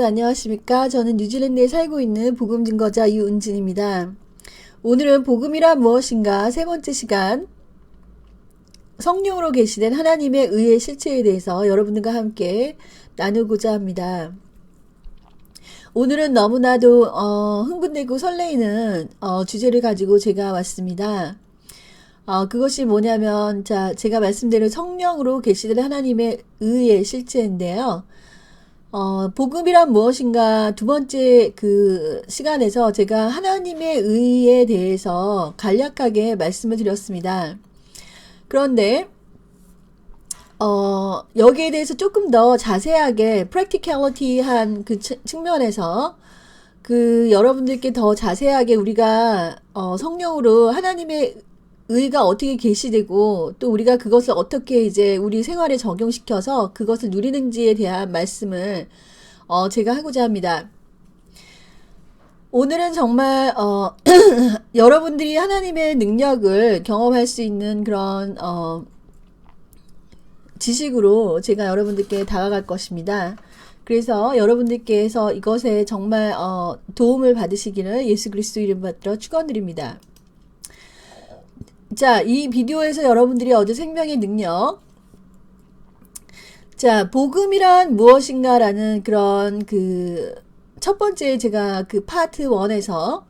안녕하십니까. 저는 뉴질랜드에 살고 있는 복음 증거자 유은진입니다. 오늘은 복음이란 무엇인가 세 번째 시간, 성령으로 계시된 하나님의 의의 실체에 대해서 여러분들과 함께 나누고자 합니다. 오늘은 너무나도 흥분되고 설레이는 주제를 가지고 제가 왔습니다. 그것이 뭐냐면, 제가 말씀드린 성령으로 계시된 하나님의 의의 실체인데요. 복음이란 무엇인가 두 번째 그 시간에서 제가 하나님의 의에 대해서 간략하게 말씀을 드렸습니다. 그런데 여기에 대해서 조금 더 자세하게 practicality한 그 측면에서 여러분들께 더 자세하게 우리가 성령으로 하나님의 의가 어떻게 계시되고 또 우리가 그것을 어떻게 이제 우리 생활에 적용시켜서 그것을 누리는지에 대한 말씀을 제가 하고자 합니다. 오늘은 정말 여러분들이 하나님의 능력을 경험할 수 있는 그런 지식으로 제가 여러분들께 다가갈 것입니다. 그래서 여러분들께서 이것에 정말 도움을 받으시기를 예수 그리스도 이름 받들어 축원드립니다. 자, 이 비디오에서 여러분들이 얻은 생명의 능력. 자, 복음이란 무엇인가라는 그런 첫 번째 제가 파트 1에서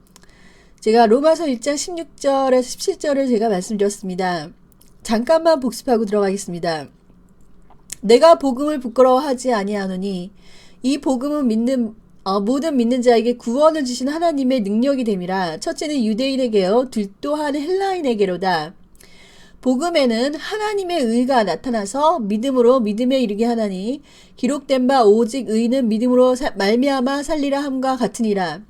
제가 로마서 1장 16절에서 17절을 제가 말씀드렸습니다. 잠깐만 복습하고 들어가겠습니다. 내가 복음을 부끄러워하지 아니하노니 이 복음은 모든 믿는 자에게 구원을 주신 하나님의 능력이 됨이라. 첫째는 유대인에게요, 둘 또한 헬라인에게로다. 복음에는 하나님의 의가 나타나서 믿음으로 믿음에 이르게 하나니 기록된 바 오직 의는 믿음으로 말미암아 살리라 함과 같으니라.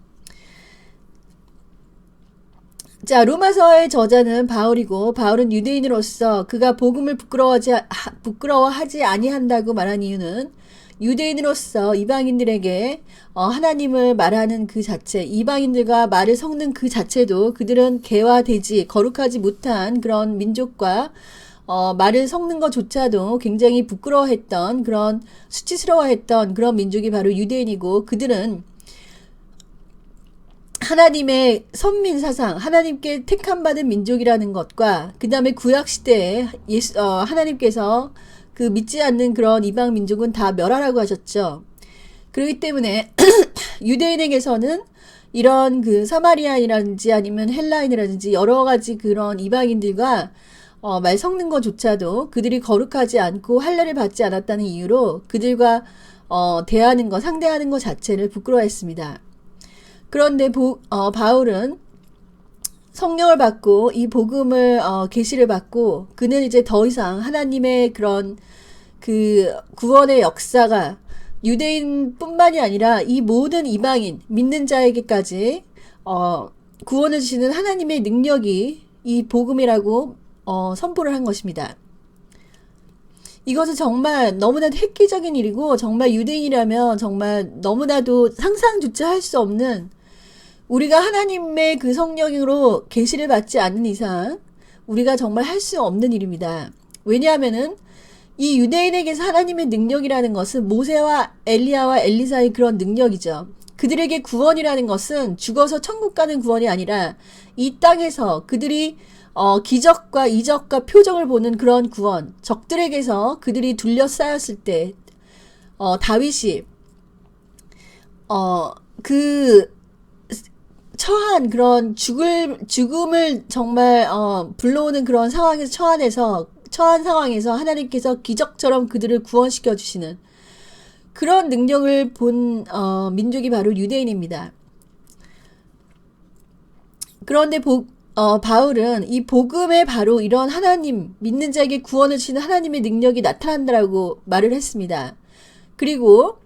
자, 로마서의 저자는 바울이고, 바울은 유대인으로서 그가 복음을 부끄러워하지 아니한다고 말한 이유는 유대인으로서 이방인들에게 하나님을 말하는 그 자체, 이방인들과 말을 섞는 그 자체도 그들은 개화되지 거룩하지 못한 그런 민족과 말을 섞는 것조차도 굉장히 부끄러워했던, 그런 수치스러워했던 그런 민족이 바로 유대인이고, 그들은 하나님의 선민 사상, 하나님께 택함받은 민족이라는 것과 그 다음에 구약시대에 하나님께서 믿지 않는 그런 이방 민족은 다 멸하라고 하셨죠. 그렇기 때문에 유대인에게서는 이런 사마리아인이라든지 아니면 헬라인이라든지 여러 가지 그런 이방인들과 말 섞는 것조차도 그들이 거룩하지 않고 할례를 받지 않았다는 이유로 그들과 대하는 것, 상대하는 것 자체를 부끄러워했습니다. 그런데 바울은 성령을 받고 이 복음을 계시를 받고 그는 이제 더 이상 하나님의 그런 구원의 역사가 유대인뿐만이 아니라 이 모든 이방인 믿는 자에게까지 구원을 주시는 하나님의 능력이 이 복음이라고 선포를 한 것입니다. 이것은 정말 너무나도 획기적인 일이고, 정말 유대인이라면 정말 너무나도 상상조차 할 수 없는, 우리가 하나님의 성령으로 계시를 받지 않는 이상 우리가 정말 할 수 없는 일입니다. 왜냐하면은 이 유대인에게서 하나님의 능력이라는 것은 모세와 엘리야와 엘리사의 그런 능력이죠. 그들에게 구원이라는 것은 죽어서 천국 가는 구원이 아니라 이 땅에서 그들이 기적과 이적과 표적을 보는 그런 구원, 적들에게서 그들이 둘러싸였을 때 다윗이 처한 그런 죽음을 정말 불러오는 그런 상황에서 처한 상황에서 하나님께서 기적처럼 그들을 구원시켜 주시는 그런 능력을 본 민족이 바로 유대인입니다. 그런데 바울은 이 복음에 바로 이런 하나님, 믿는 자에게 구원을 주시는 하나님의 능력이 나타난다라고 말을 했습니다. 그리고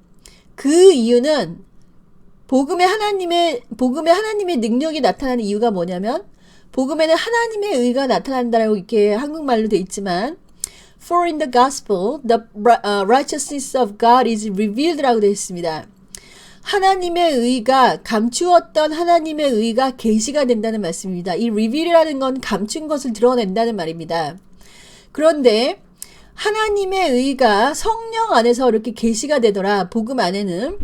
그 이유는 복음에 하나님의 능력이 나타나는 이유가 뭐냐면, 복음에는 하나님의 의가 나타난다라고 이렇게 한국말로 돼 있지만, For in the gospel, the righteousness of God is revealed라고 되어 있습니다. 하나님의 의가, 감추었던 하나님의 의가 계시가 된다는 말씀입니다. 이 reveal이라는 건 감춘 것을 드러낸다는 말입니다. 그런데 하나님의 의가 성령 안에서 이렇게 계시가 되더라, 복음 안에는.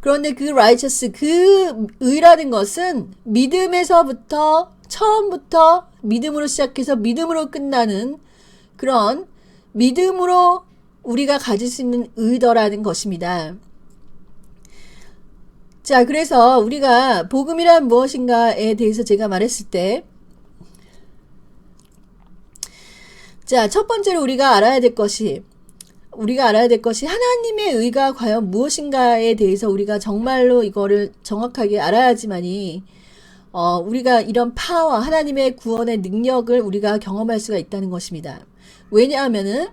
그런데 그 righteous, 그 의라는 것은 믿음에서부터 처음부터 믿음으로 시작해서 믿음으로 끝나는 그런 믿음으로 우리가 가질 수 있는 의더라는 것입니다. 자, 그래서 우리가 복음이란 무엇인가에 대해서 제가 말했을 때, 자, 첫 번째로 우리가 알아야 될 것이 하나님의 의가 과연 무엇인가에 대해서 우리가 정말로 이거를 정확하게 알아야지만이 우리가 이런 파워, 하나님의 구원의 능력을 우리가 경험할 수가 있다는 것입니다. 왜냐하면은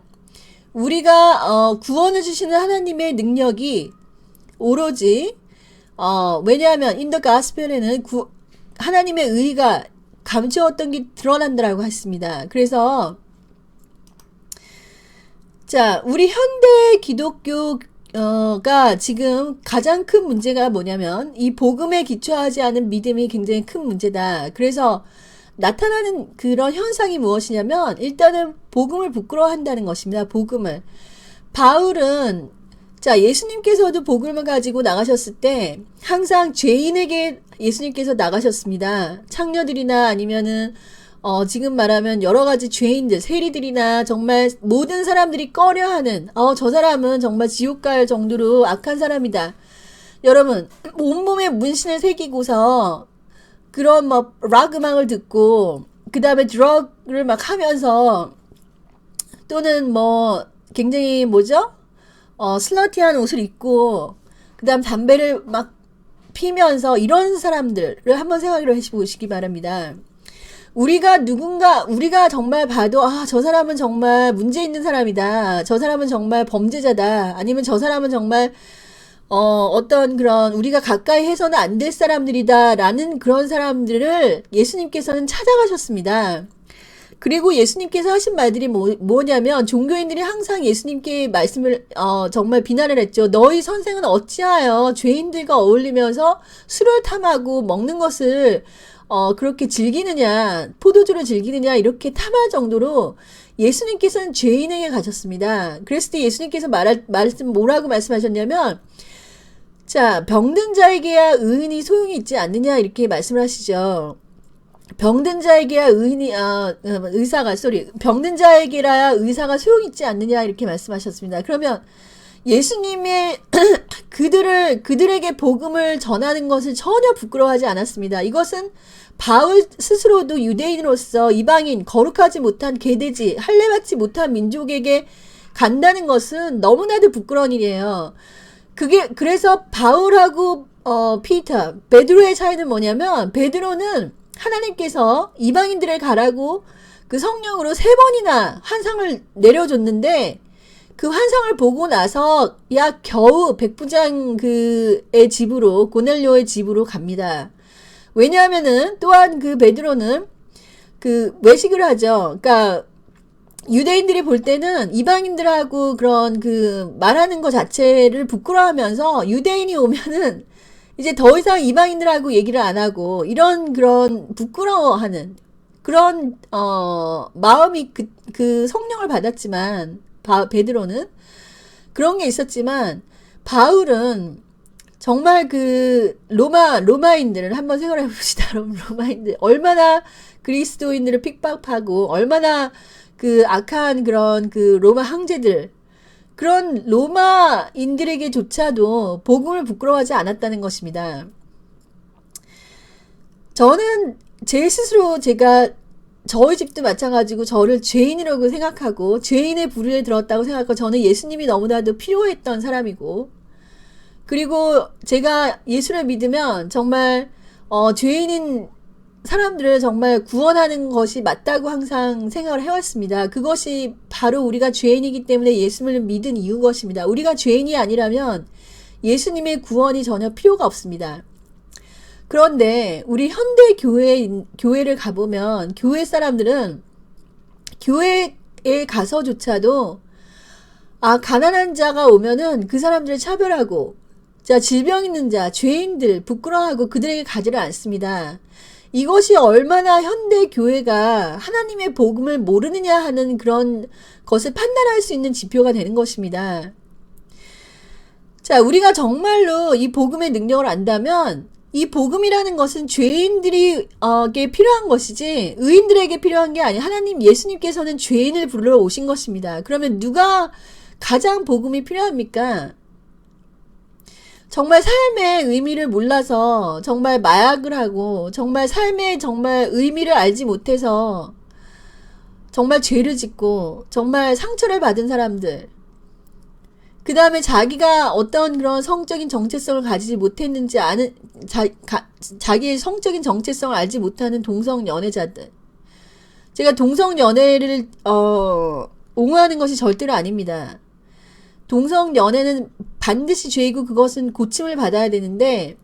우리가 구원을 주시는 하나님의 능력이 오로지 왜냐하면 in the gospel에는 하나님의 의가 감추었던 게 드러난다라고 했습니다. 그래서 자, 우리 현대 기독교가 지금 가장 큰 문제가 뭐냐면 이 복음에 기초하지 않은 믿음이 굉장히 큰 문제다. 그래서 나타나는 그런 현상이 무엇이냐면 일단은 복음을 부끄러워한다는 것입니다. 복음을. 바울은 자, 예수님께서도 복음을 가지고 나가셨을 때 항상 죄인에게 예수님께서 나가셨습니다. 창녀들이나 아니면은 지금 말하면 여러 가지 죄인들, 세리들이나 정말 모든 사람들이 꺼려하는 저 사람은 정말 지옥 갈 정도로 악한 사람이다. 여러분, 온몸에 문신을 새기고서 그런 락 음악을 듣고 그 다음에 드러그를 막 하면서 또는 굉장히 슬러티한 옷을 입고 그 다음 담배를 막 피면서 이런 사람들을 한번 생각해 보시기 바랍니다. 우리가 정말 봐도 저 사람은 정말 문제 있는 사람이다. 저 사람은 정말 범죄자다. 아니면 저 사람은 정말 어떤 그런 우리가 가까이 해서는 안 될 사람들이다 라는 그런 사람들을 예수님께서는 찾아가셨습니다. 그리고 예수님께서 하신 말들이 뭐냐면 종교인들이 항상 예수님께 말씀을 정말 비난을 했죠. 너희 선생은 어찌하여 죄인들과 어울리면서 술을 탐하고 먹는 것을 그렇게 즐기느냐, 포도주를 즐기느냐, 이렇게 탐할 정도로 예수님께서는 죄인에게 가셨습니다. 그랬을 때 예수님께서 뭐라고 말씀하셨냐면, 자, 병든 자에게야 의인이 소용이 있지 않느냐, 이렇게 말씀을 하시죠. 병든 자에게야 병든 자에게라야 의사가 소용이 있지 않느냐, 이렇게 말씀하셨습니다. 그러면 예수님의 그들에게 복음을 전하는 것을 전혀 부끄러워하지 않았습니다. 이것은 바울 스스로도 유대인으로서 이방인, 거룩하지 못한 계대지, 할례받지 못한 민족에게 간다는 것은 너무나도 부끄러운 일이에요. 그래서 바울하고 베드로의 차이는 뭐냐면 베드로는 하나님께서 이방인들을 가라고 그 성령으로 3번이나 환상을 내려줬는데 그 환상을 보고 나서 겨우 백부장 그의 집으로, 고넬료의 집으로 갑니다. 왜냐하면은 또한 그 베드로는 그 외식을 하죠. 그러니까 유대인들이 볼 때는 이방인들하고 그런 그 말하는 것 자체를 부끄러워하면서 유대인이 오면은 이제 더 이상 이방인들하고 얘기를 안 하고 이런 그런 부끄러워하는 그런 마음이 그 성령을 받았지만 베드로는 그런 게 있었지만 바울은 정말 그 로마인들을 한번 생각해 봅시다. 로마인들 얼마나 그리스도인들을 핍박하고 얼마나 그 악한 그런 그 로마 황제들 그런 로마인들에게조차도 복음을 부끄러워하지 않았다는 것입니다. 저는 제 스스로 저희 집도 마찬가지고 저를 죄인이라고 생각하고 죄인의 부류에 들었다고 생각하고 저는 예수님이 너무나도 필요했던 사람이고 그리고 제가 예수를 믿으면 정말 죄인인 사람들을 정말 구원하는 것이 맞다고 항상 생각을 해왔습니다. 그것이 바로 우리가 죄인이기 때문에 예수를 믿은 이유인 것입니다. 우리가 죄인이 아니라면 예수님의 구원이 전혀 필요가 없습니다. 그런데 우리 현대 교회를 가보면 교회 사람들은 교회에 가서조차도 가난한 자가 오면은 그 사람들을 차별하고 자, 질병 있는 자, 죄인들 부끄러워하고 그들에게 가지를 않습니다. 이것이 얼마나 현대 교회가 하나님의 복음을 모르느냐 하는 그런 것을 판단할 수 있는 지표가 되는 것입니다. 자, 우리가 정말로 이 복음의 능력을 안다면 이 복음이라는 것은 죄인들에게 필요한 것이지 의인들에게 필요한 게 아니에요. 하나님 예수님께서는 죄인을 부르러 오신 것입니다. 그러면 누가 가장 복음이 필요합니까? 정말 삶의 의미를 몰라서 정말 마약을 하고 정말 삶의 정말 의미를 알지 못해서 정말 죄를 짓고 정말 상처를 받은 사람들, 그 다음에 자기가 어떤 그런 성적인 정체성을 가지지 못했는지 아는 자기의 성적인 정체성을 알지 못하는 동성 연애자들. 제가 동성 연애를 옹호하는 것이 절대로 아닙니다. 동성 연애는 반드시 죄이고 그것은 고침을 받아야 되는데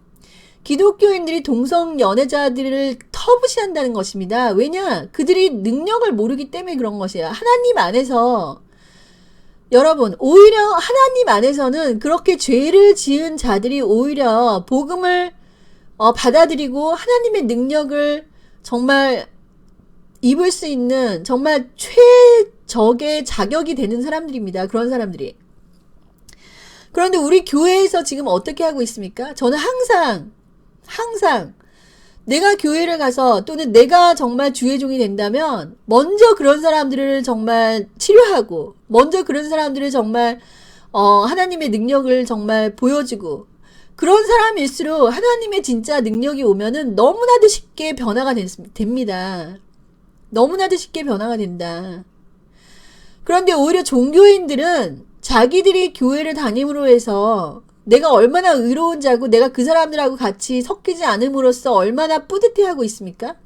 기독교인들이 동성 연애자들을 터부시한다는 것입니다. 왜냐? 그들이 능력을 모르기 때문에 그런 것이에요. 하나님 안에서 여러분, 오히려 하나님 안에서는 그렇게 죄를 지은 자들이 오히려 복음을 받아들이고 하나님의 능력을 정말 입을 수 있는 정말 최적의 자격이 되는 사람들입니다. 그런 사람들이. 그런데 우리 교회에서 지금 어떻게 하고 있습니까? 저는 항상 내가 교회를 가서 또는 내가 정말 주의 종이 된다면 먼저 그런 사람들을 정말 치료하고 먼저 그런 사람들을 정말 하나님의 능력을 정말 보여주고 그런 사람일수록 하나님의 진짜 능력이 오면은 너무나도 쉽게 변화가 됩니다. 너무나도 쉽게 변화가 된다. 그런데 오히려 종교인들은 자기들이 교회를 다님으로 해서 내가 얼마나 의로운 자고 내가 그 사람들하고 같이 섞이지 않음으로써 얼마나 뿌듯해하고 있습니까?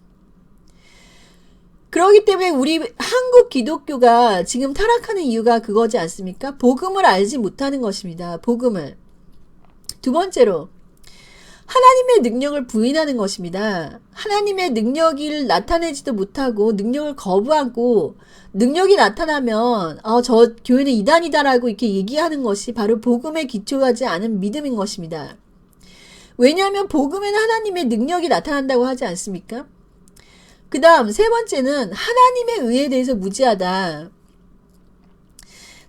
그렇기 때문에 우리 한국 기독교가 지금 타락하는 이유가 그거지 않습니까? 복음을 알지 못하는 것입니다. 복음을. 두 번째로 하나님의 능력을 부인하는 것입니다. 하나님의 능력을 나타내지도 못하고 능력을 거부하고 능력이 나타나면 저 교회는 이단이다라고 이렇게 얘기하는 것이 바로 복음에 기초하지 않은 믿음인 것입니다. 왜냐하면 복음에는 하나님의 능력이 나타난다고 하지 않습니까? 그 다음 세 번째는 하나님의 의에 대해서 무지하다.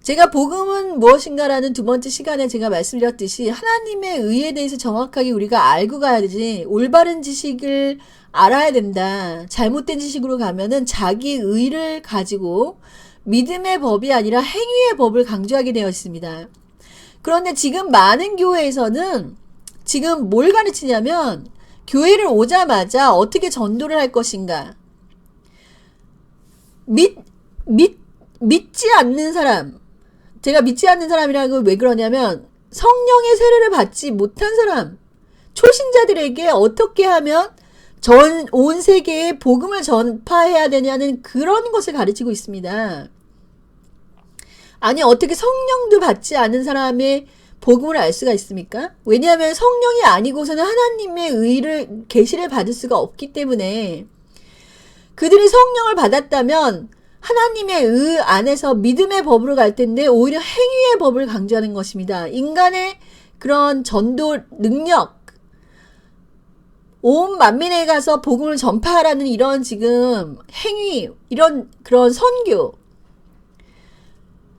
제가 복음은 무엇인가라는 두 번째 시간에 제가 말씀드렸듯이 하나님의 의에 대해서 정확하게 우리가 알고 가야 되지 올바른 지식을 알아야 된다. 잘못된 지식으로 가면은 자기 의를 가지고 믿음의 법이 아니라 행위의 법을 강조하게 되어 있습니다. 그런데 지금 많은 교회에서는 지금 뭘 가르치냐면 교회를 오자마자 어떻게 전도를 할 것인가. 믿지 않는 사람. 제가 믿지 않는 사람이라고 왜 그러냐면 성령의 세례를 받지 못한 사람, 초신자들에게 어떻게 하면 온 세계에 복음을 전파해야 되냐는 그런 것을 가르치고 있습니다. 아니 어떻게 성령도 받지 않은 사람의 복음을 알 수가 있습니까? 왜냐하면 성령이 아니고서는 하나님의 의를 계시를 받을 수가 없기 때문에 그들이 성령을 받았다면 하나님의 의 안에서 믿음의 법으로 갈 텐데 오히려 행위의 법을 강조하는 것입니다. 인간의 그런 전도 능력, 온 만민에 가서 복음을 전파하라는 이런 지금 행위, 이런 그런 선교.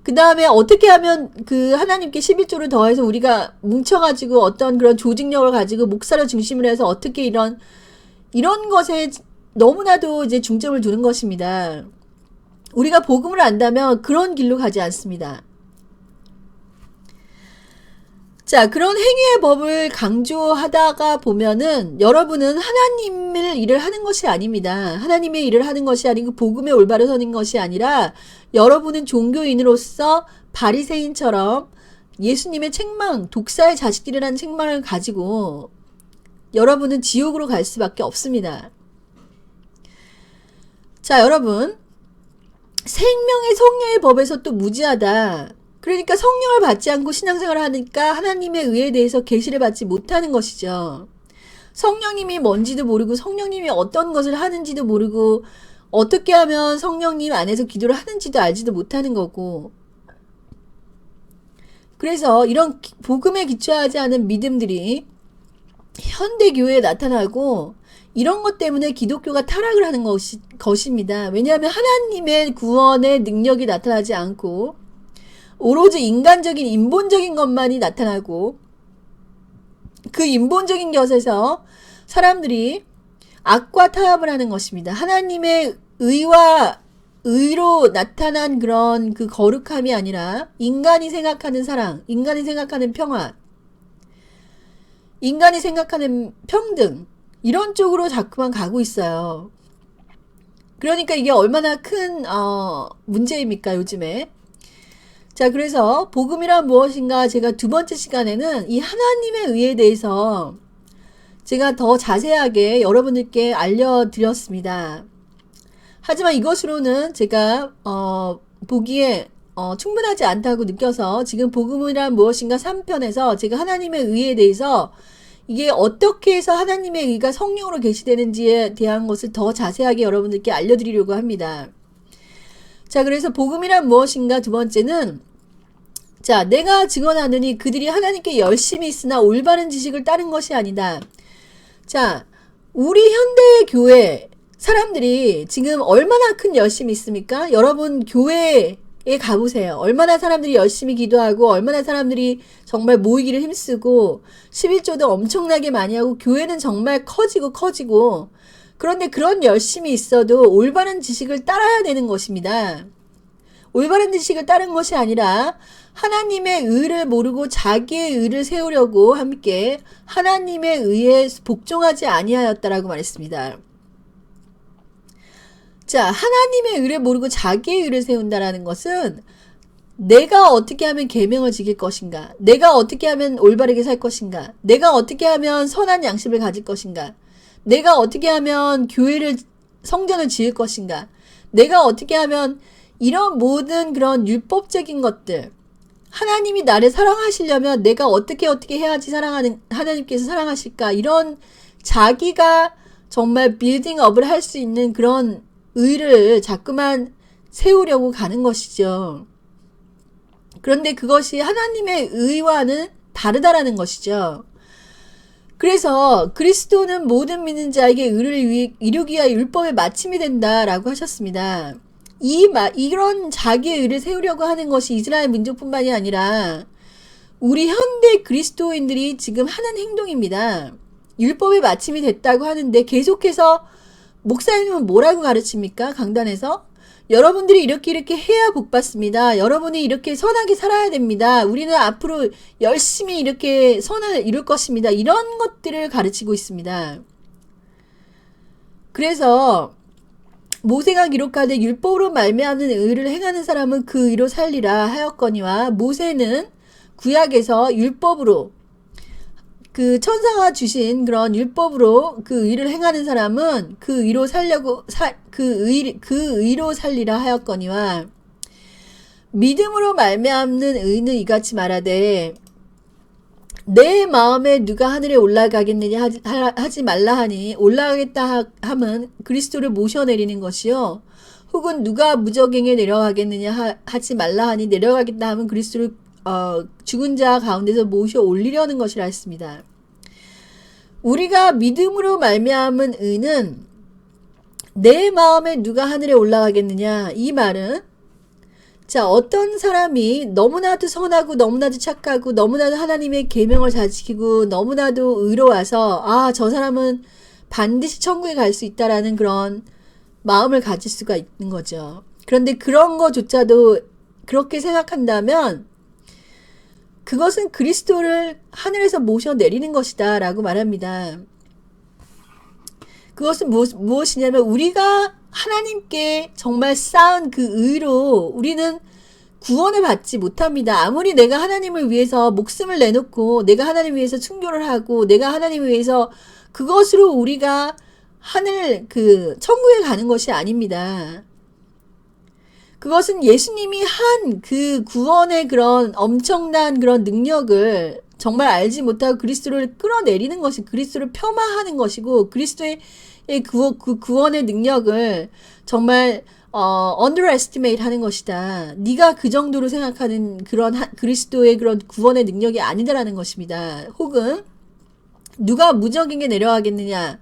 그 다음에 어떻게 하면 그 하나님께 11조를 더해서 우리가 뭉쳐가지고 어떤 그런 조직력을 가지고 목사를 중심으로 해서 어떻게 이런 것에 너무나도 이제 중점을 두는 것입니다. 우리가 복음을 안다면 그런 길로 가지 않습니다. 자, 그런 행위의 법을 강조하다가 보면은 여러분은 하나님의 일을 하는 것이 아닙니다. 하나님의 일을 하는 것이 아니고 복음에 올바로 서는 것이 아니라 여러분은 종교인으로서 바리새인처럼 예수님의 책망, 독사의 자식들이라는 책망을 가지고 여러분은 지옥으로 갈 수밖에 없습니다. 자, 여러분. 생명의 성령의 법에서 또 무지하다. 그러니까 성령을 받지 않고 신앙생활을 하니까 하나님의 의에 대해서 계시를 받지 못하는 것이죠. 성령님이 뭔지도 모르고 성령님이 어떤 것을 하는지도 모르고 어떻게 하면 성령님 안에서 기도를 하는지도 알지도 못하는 거고. 그래서 이런 복음에 기초하지 않은 믿음들이 현대교회에 나타나고 이런 것 때문에 기독교가 타락을 하는 것입니다. 왜냐하면 하나님의 구원의 능력이 나타나지 않고 오로지 인간적인 인본적인 것만이 나타나고 그 인본적인 것에서 사람들이 악과 타협을 하는 것입니다. 하나님의 의와 의로 나타난 그런 그 거룩함이 아니라 인간이 생각하는 사랑, 인간이 생각하는 평화, 인간이 생각하는 평등, 이런 쪽으로 자꾸만 가고 있어요. 그러니까 이게 얼마나 큰 문제입니까, 요즘에. 자, 그래서 복음이란 무엇인가, 제가 두 번째 시간에는 이 하나님의 의에 대해서 제가 더 자세하게 여러분들께 알려드렸습니다. 하지만 이것으로는 제가 보기에 충분하지 않다고 느껴서 지금 복음이란 무엇인가 3편에서 제가 하나님의 의에 대해서 이게 어떻게 해서 하나님의 의가 성령으로 계시되는지에 대한 것을 더 자세하게 여러분들께 알려드리려고 합니다. 자, 그래서 복음이란 무엇인가 두 번째는, 자, 내가 증언하느니 그들이 하나님께 열심히 있으나 올바른 지식을 따른 것이 아니다. 자, 우리 현대의 교회 사람들이 지금 얼마나 큰 열심이 있습니까? 여러분 교회에 가보세요. 얼마나 사람들이 열심히 기도하고 얼마나 사람들이 정말 모이기를 힘쓰고 11조도 엄청나게 많이 하고 교회는 정말 커지고 그런데 그런 열심이 있어도 올바른 지식을 따라야 되는 것입니다. 올바른 지식을 따른 것이 아니라 하나님의 의를 모르고 자기의 의를 세우려고 함께 하나님의 의에 복종하지 아니하였다라고 말했습니다. 자, 하나님의 의를 모르고 자기의 의를 세운다라는 것은 내가 어떻게 하면 계명을 지킬 것인가? 내가 어떻게 하면 올바르게 살 것인가? 내가 어떻게 하면 선한 양심을 가질 것인가? 내가 어떻게 하면 교회를 성전을 지을 것인가? 내가 어떻게 하면 이런 모든 그런 율법적인 것들, 하나님이 나를 사랑하시려면 내가 어떻게 해야지 하나님께서 사랑하실까? 이런 자기가 정말 빌딩업을 할 수 있는 그런 의를 자꾸만 세우려고 가는 것이죠. 그런데 그것이 하나님의 의와는 다르다라는 것이죠. 그래서 그리스도는 모든 믿는 자에게 의를 이루기 위하여 율법의 마침이 된다라고 하셨습니다. 이런 자기의 의를 세우려고 하는 것이 이스라엘 민족뿐만이 아니라 우리 현대 그리스도인들이 지금 하는 행동입니다. 율법의 마침이 됐다고 하는데 계속해서 목사님은 뭐라고 가르칩니까? 강단에서 여러분들이 이렇게 해야 복받습니다. 여러분이 이렇게 선하게 살아야 됩니다. 우리는 앞으로 열심히 이렇게 선을 이룰 것입니다. 이런 것들을 가르치고 있습니다. 그래서 모세가 기록하되 율법으로 말미암는 의를 행하는 사람은 그 의로 살리라 하였거니와, 모세는 구약에서 율법으로 그 천사가 주신 그런 율법으로 그 의를 행하는 사람은 그 의로 그 의로 살리라 하였거니와, 믿음으로 말미암는 의는 이같이 말하되 내 마음에 누가 하늘에 올라가겠느냐 하지 말라 하니, 올라가겠다 함은 그리스도를 모셔내리는 것이요, 혹은 누가 무저갱에 내려가겠느냐 하지 말라 하니 내려가겠다 함은 그리스도를 죽은 자 가운데서 모셔 올리려는 것이라 했습니다. 우리가 믿음으로 말미암은 의는 내 마음에 누가 하늘에 올라가겠느냐, 이 말은, 자, 어떤 사람이 너무나도 선하고 너무나도 착하고 너무나도 하나님의 계명을 잘 지키고 너무나도 의로워서 저 사람은 반드시 천국에 갈 수 있다라는 그런 마음을 가질 수가 있는 거죠. 그런데 그런 거조차도 그렇게 생각한다면 그것은 그리스도를 하늘에서 모셔 내리는 것이다 라고 말합니다. 그것은 무엇이냐면 우리가 하나님께 정말 쌓은 그 의로 우리는 구원을 받지 못합니다. 아무리 내가 하나님을 위해서 목숨을 내놓고 내가 하나님을 위해서 순교를 하고 내가 하나님을 위해서 그것으로 우리가 천국에 가는 것이 아닙니다. 그것은 예수님이 한 그 구원의 그런 엄청난 그런 능력을 정말 알지 못하고 그리스도를 끌어내리는 것이, 그리스도를 폄하하는 것이고, 그리스도의 그 구원의 능력을 정말 underestimate 하는 것이다. 네가 그 정도로 생각하는 그런 그리스도의 그런 구원의 능력이 아니다라는 것입니다. 혹은 누가 무저갱에 내려가겠느냐,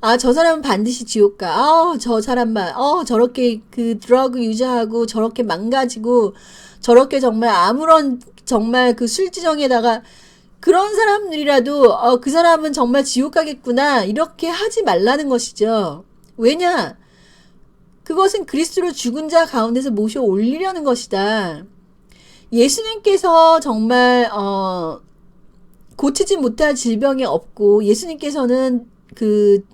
아, 저 사람은 반드시 지옥 가. 아, 저 사람만, 저렇게 그 드러그 유저하고 저렇게 망가지고 저렇게 정말 아무런 정말 그 술지정에다가 그런 사람들이라도 그 사람은 정말 지옥 가겠구나 이렇게 하지 말라는 것이죠. 왜냐? 그것은 그리스도로 죽은 자 가운데서 모셔 올리려는 것이다. 예수님께서 정말 고치지 못할 질병이 없고 예수님께서는 그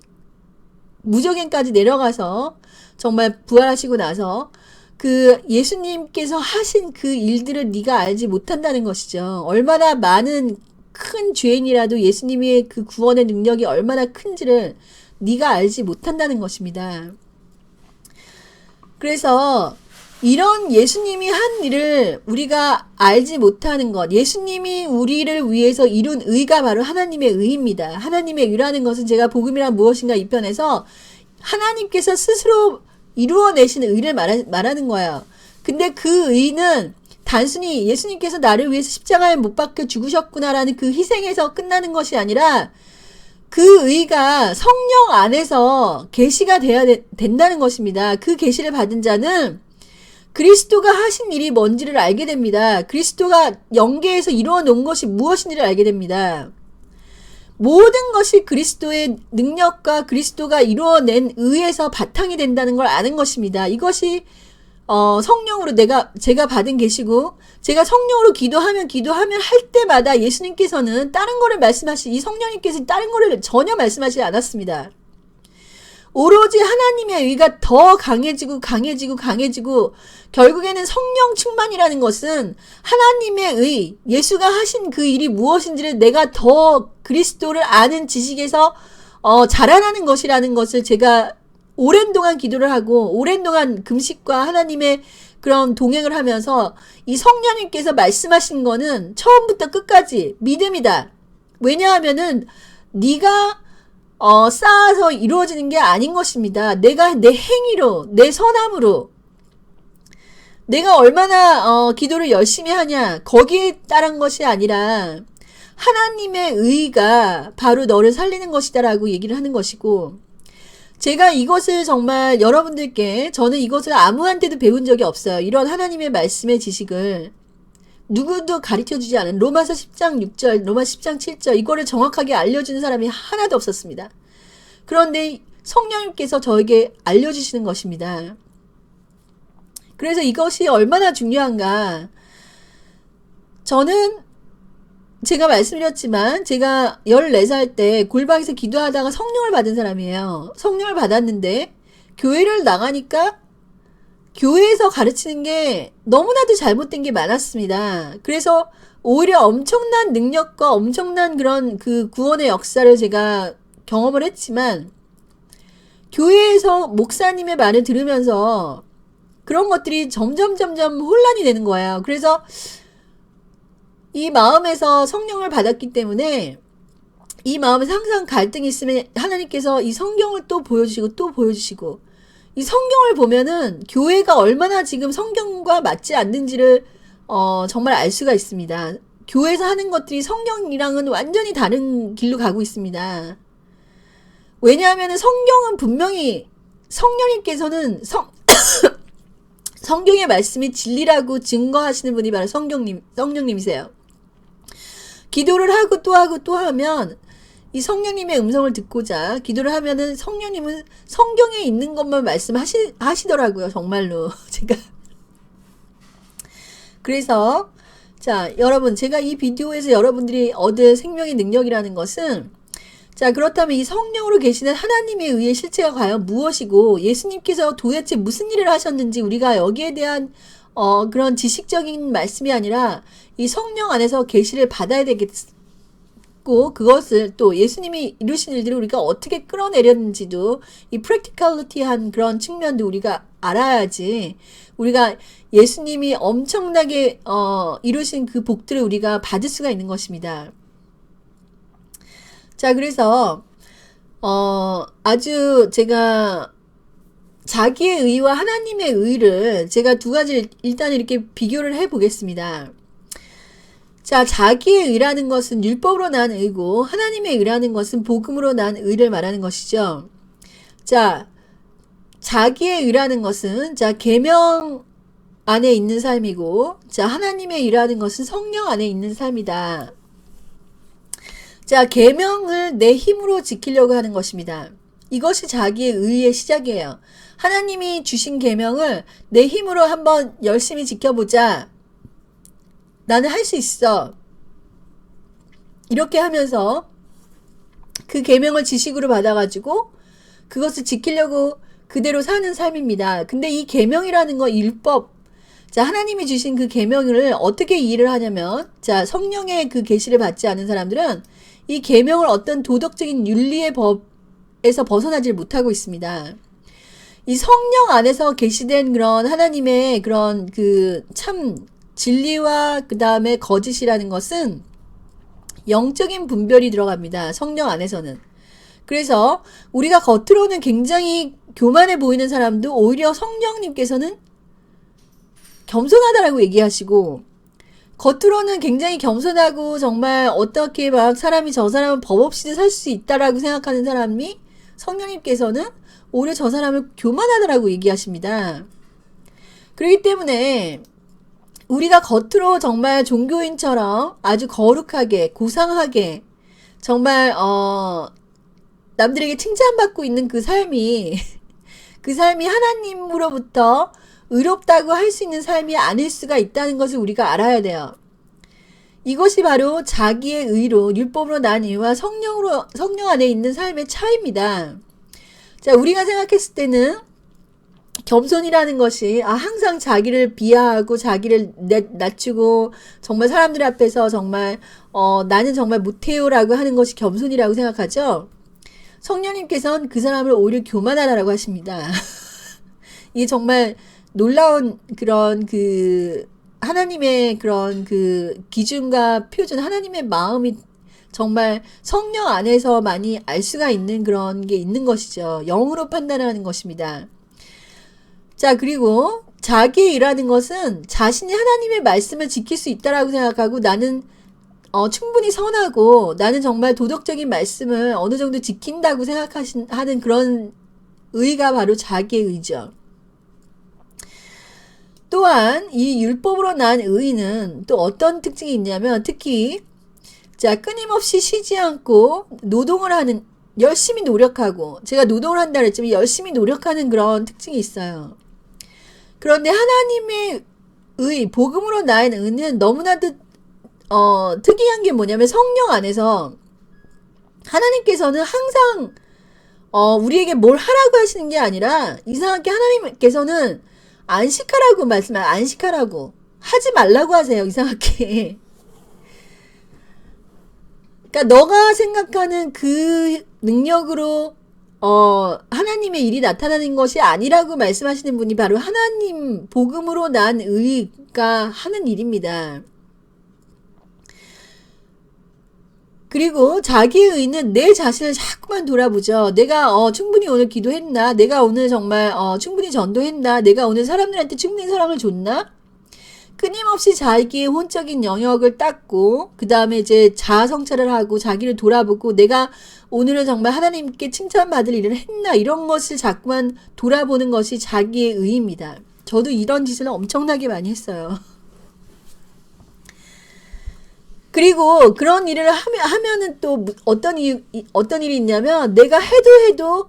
무저갱까지 내려가서 정말 부활하시고 나서 그 예수님께서 하신 그 일들을 네가 알지 못한다는 것이죠. 얼마나 많은 큰 죄인이라도 예수님의 그 구원의 능력이 얼마나 큰지를 네가 알지 못한다는 것입니다. 그래서 이런 예수님이 한 일을 우리가 알지 못하는 것, 예수님이 우리를 위해서 이룬 의가 바로 하나님의 의입니다. 하나님의 의라는 것은 제가 복음이란 무엇인가 이 편에서 하나님께서 스스로 이루어내신 의를 말하는 거예요. 근데 그 의는 단순히 예수님께서 나를 위해서 십자가에 못 박혀 죽으셨구나라는 그 희생에서 끝나는 것이 아니라 그 의가 성령 안에서 계시가 된다는 것입니다. 그 계시를 받은 자는 그리스도가 하신 일이 뭔지를 알게 됩니다. 그리스도가 영계에서 이루어 놓은 것이 무엇인지를 알게 됩니다. 모든 것이 그리스도의 능력과 그리스도가 이루어낸 의에서 바탕이 된다는 걸 아는 것입니다. 이것이 성령으로 제가 받은 계시고 제가 성령으로 기도하면 할 때마다 예수님께서는 다른 거를 이 성령님께서 다른 거를 전혀 말씀하시지 않았습니다. 오로지 하나님의 의가 더 강해지고 결국에는 성령 충만이라는 것은 하나님의 의, 예수가 하신 그 일이 무엇인지를 내가 더 그리스도를 아는 지식에서 자라나는 것이라는 것을 제가 오랜 동안 기도를 하고 오랜 동안 금식과 하나님의 그런 동행을 하면서 이 성령님께서 말씀하신 거는 처음부터 끝까지 믿음이다. 왜냐하면은 네가 쌓아서 이루어지는 게 아닌 것입니다. 내가 내 행위로, 내 선함으로, 내가 얼마나 기도를 열심히 하냐, 거기에 따른 것이 아니라 하나님의 의가 바로 너를 살리는 것이다라고 얘기를 하는 것이고, 제가 이것을 정말 여러분들께, 저는 이것을 아무한테도 배운 적이 없어요. 이런 하나님의 말씀의 지식을 누구도 가르쳐주지 않은 로마서 10장 6절, 로마서 10장 7절 이거를 정확하게 알려주는 사람이 하나도 없었습니다. 그런데 성령님께서 저에게 알려주시는 것입니다. 그래서 이것이 얼마나 중요한가. 저는 제가 말씀드렸지만 제가 14살 때 골방에서 기도하다가 성령을 받은 사람이에요. 성령을 받았는데 교회를 나가니까 교회에서 가르치는 게 너무나도 잘못된 게 많았습니다. 그래서 오히려 엄청난 능력과 엄청난 그런 그 구원의 역사를 제가 경험을 했지만 교회에서 목사님의 말을 들으면서 그런 것들이 점점 혼란이 되는 거예요. 그래서 이 마음에서 성령을 받았기 때문에 이 마음에서 항상 갈등이 있으면 하나님께서 이 성경을 또 보여주시고 이 성경을 보면은 교회가 얼마나 지금 성경과 맞지 않는지를 정말 알 수가 있습니다. 교회에서 하는 것들이 성경이랑은 완전히 다른 길로 가고 있습니다. 왜냐하면 성경은 분명히 성령님께서는 성경의 말씀이 진리라고 증거하시는 분이 바로 성령님이세요. 기도를 하고 또 하면 이 성령님의 음성을 듣고자 기도를 하면은 성령님은 성경에 있는 것만 말씀하시더라고요. 정말로. 그래서, 자, 여러분, 제가 이 비디오에서 여러분들이 얻을 생명의 능력이라는 것은, 자, 그렇다면 이 성령으로 계시는 하나님의 의의 실체가 과연 무엇이고, 예수님께서 도대체 무슨 일을 하셨는지 우리가 여기에 대한, 그런 지식적인 말씀이 아니라, 이 성령 안에서 계시를 받아야 되겠습니다. 그것을 또 예수님이 이루신 일들을 우리가 어떻게 끌어내렸는지도 이 프랙티컬리티한 그런 측면도 우리가 알아야지 우리가 예수님이 엄청나게 이루신 그 복들을 우리가 받을 수가 있는 것입니다. 자, 그래서 아주 제가 자기의 의와 하나님의 의를 제가 두 가지를 일단 이렇게 비교를 해 보겠습니다. 자, 자기의 의라는 것은 율법으로 난 의고 하나님의 의라는 것은 복음으로 난 의를 말하는 것이죠. 자, 자기의 의라는 것은 자, 계명 안에 있는 삶이고, 자, 하나님의 의라는 것은 성령 안에 있는 삶이다. 자, 계명을 내 힘으로 지키려고 하는 것입니다. 이것이 자기의 의의 시작이에요. 하나님이 주신 계명을 내 힘으로 한번 열심히 지켜보자. 나는 할 수 있어. 이렇게 하면서 그 계명을 지식으로 받아가지고 그것을 지키려고 그대로 사는 삶입니다. 근데 이 계명이라는 거 율법, 자, 하나님이 주신 그 계명을 어떻게 이해를 하냐면, 자, 성령의 그 계시를 받지 않은 사람들은 이 계명을 어떤 도덕적인 윤리의 법에서 벗어나질 못하고 있습니다. 이 성령 안에서 계시된 그런 하나님의 그런 그 참 진리와 그 다음에 거짓이라는 것은 영적인 분별이 들어갑니다. 성령 안에서는. 그래서 우리가 겉으로는 굉장히 교만해 보이는 사람도 오히려 성령님께서는 겸손하다라고 얘기하시고, 겉으로는 굉장히 겸손하고 정말 어떻게 막 사람이 저 사람은 법 없이도 살 수 있다라고 생각하는 사람이 성령님께서는 오히려 저 사람을 교만하다라고 얘기하십니다. 그렇기 때문에 우리가 겉으로 정말 종교인처럼 아주 거룩하게 고상하게 정말 남들에게 칭찬받고 있는 그 삶이 그 삶이 하나님으로부터 의롭다고 할 수 있는 삶이 아닐 수가 있다는 것을 우리가 알아야 돼요. 이것이 바로 자기의 의로 율법으로 난 이유와 성령 안에 있는 삶의 차이입니다. 자, 우리가 생각했을 때는 겸손이라는 것이 항상 자기를 비하하고 자기를 낮추고 정말 사람들 앞에서 정말 나는 정말 못해요라고 하는 것이 겸손이라고 생각하죠. 성령님께서는 그 사람을 오히려 교만하다라고 하십니다. 이게 정말 놀라운 그런 그 하나님의 그런 그 기준과 표준, 하나님의 마음이 정말 성령 안에서 많이 알 수가 있는 그런 게 있는 것이죠. 영으로 판단하는 것입니다. 자, 그리고 자기의 일하는 것은 자신이 하나님의 말씀을 지킬 수 있다라고 생각하고 나는 충분히 선하고 나는 정말 도덕적인 말씀을 어느 정도 지킨다고 하는 그런 의가 바로 자기의 의죠. 또한 이 율법으로 난 의는 또 어떤 특징이 있냐면 특히 자, 끊임없이 쉬지 않고 노동을 하는, 열심히 노력하고, 제가 노동을 한다 그랬지만 열심히 노력하는 그런 특징이 있어요. 그런데 하나님의 의, 복음으로 난 의는 너무나도 특이한 게 뭐냐면 성령 안에서 하나님께서는 항상 우리에게 뭘 하라고 하시는 게 아니라 이상하게 하나님께서는 안식하라고 안식하라고 하지 말라고 하세요. 이상하게. 그러니까 너가 생각하는 그 능력으로 하나님의 일이 나타나는 것이 아니라고 말씀하시는 분이 바로 하나님 복음으로 난 의가 하는 일입니다. 그리고 자기의 의는 내 자신을 자꾸만 돌아보죠. 내가 충분히 오늘 기도했나? 내가 오늘 정말 충분히 전도했나? 내가 오늘 사람들한테 충분히 사랑을 줬나? 끊임없이 자기의 혼적인 영역을 닦고 그 다음에 이제 자아 성찰을 하고 자기를 돌아보고 내가 오늘은 정말 하나님께 칭찬받을 일을 했나? 이런 것을 자꾸만 돌아보는 것이 자기의 의입니다. 저도 이런 짓을 엄청나게 많이 했어요. 그리고 그런 일을 하면은 또 어떤 일이 있냐면 내가 해도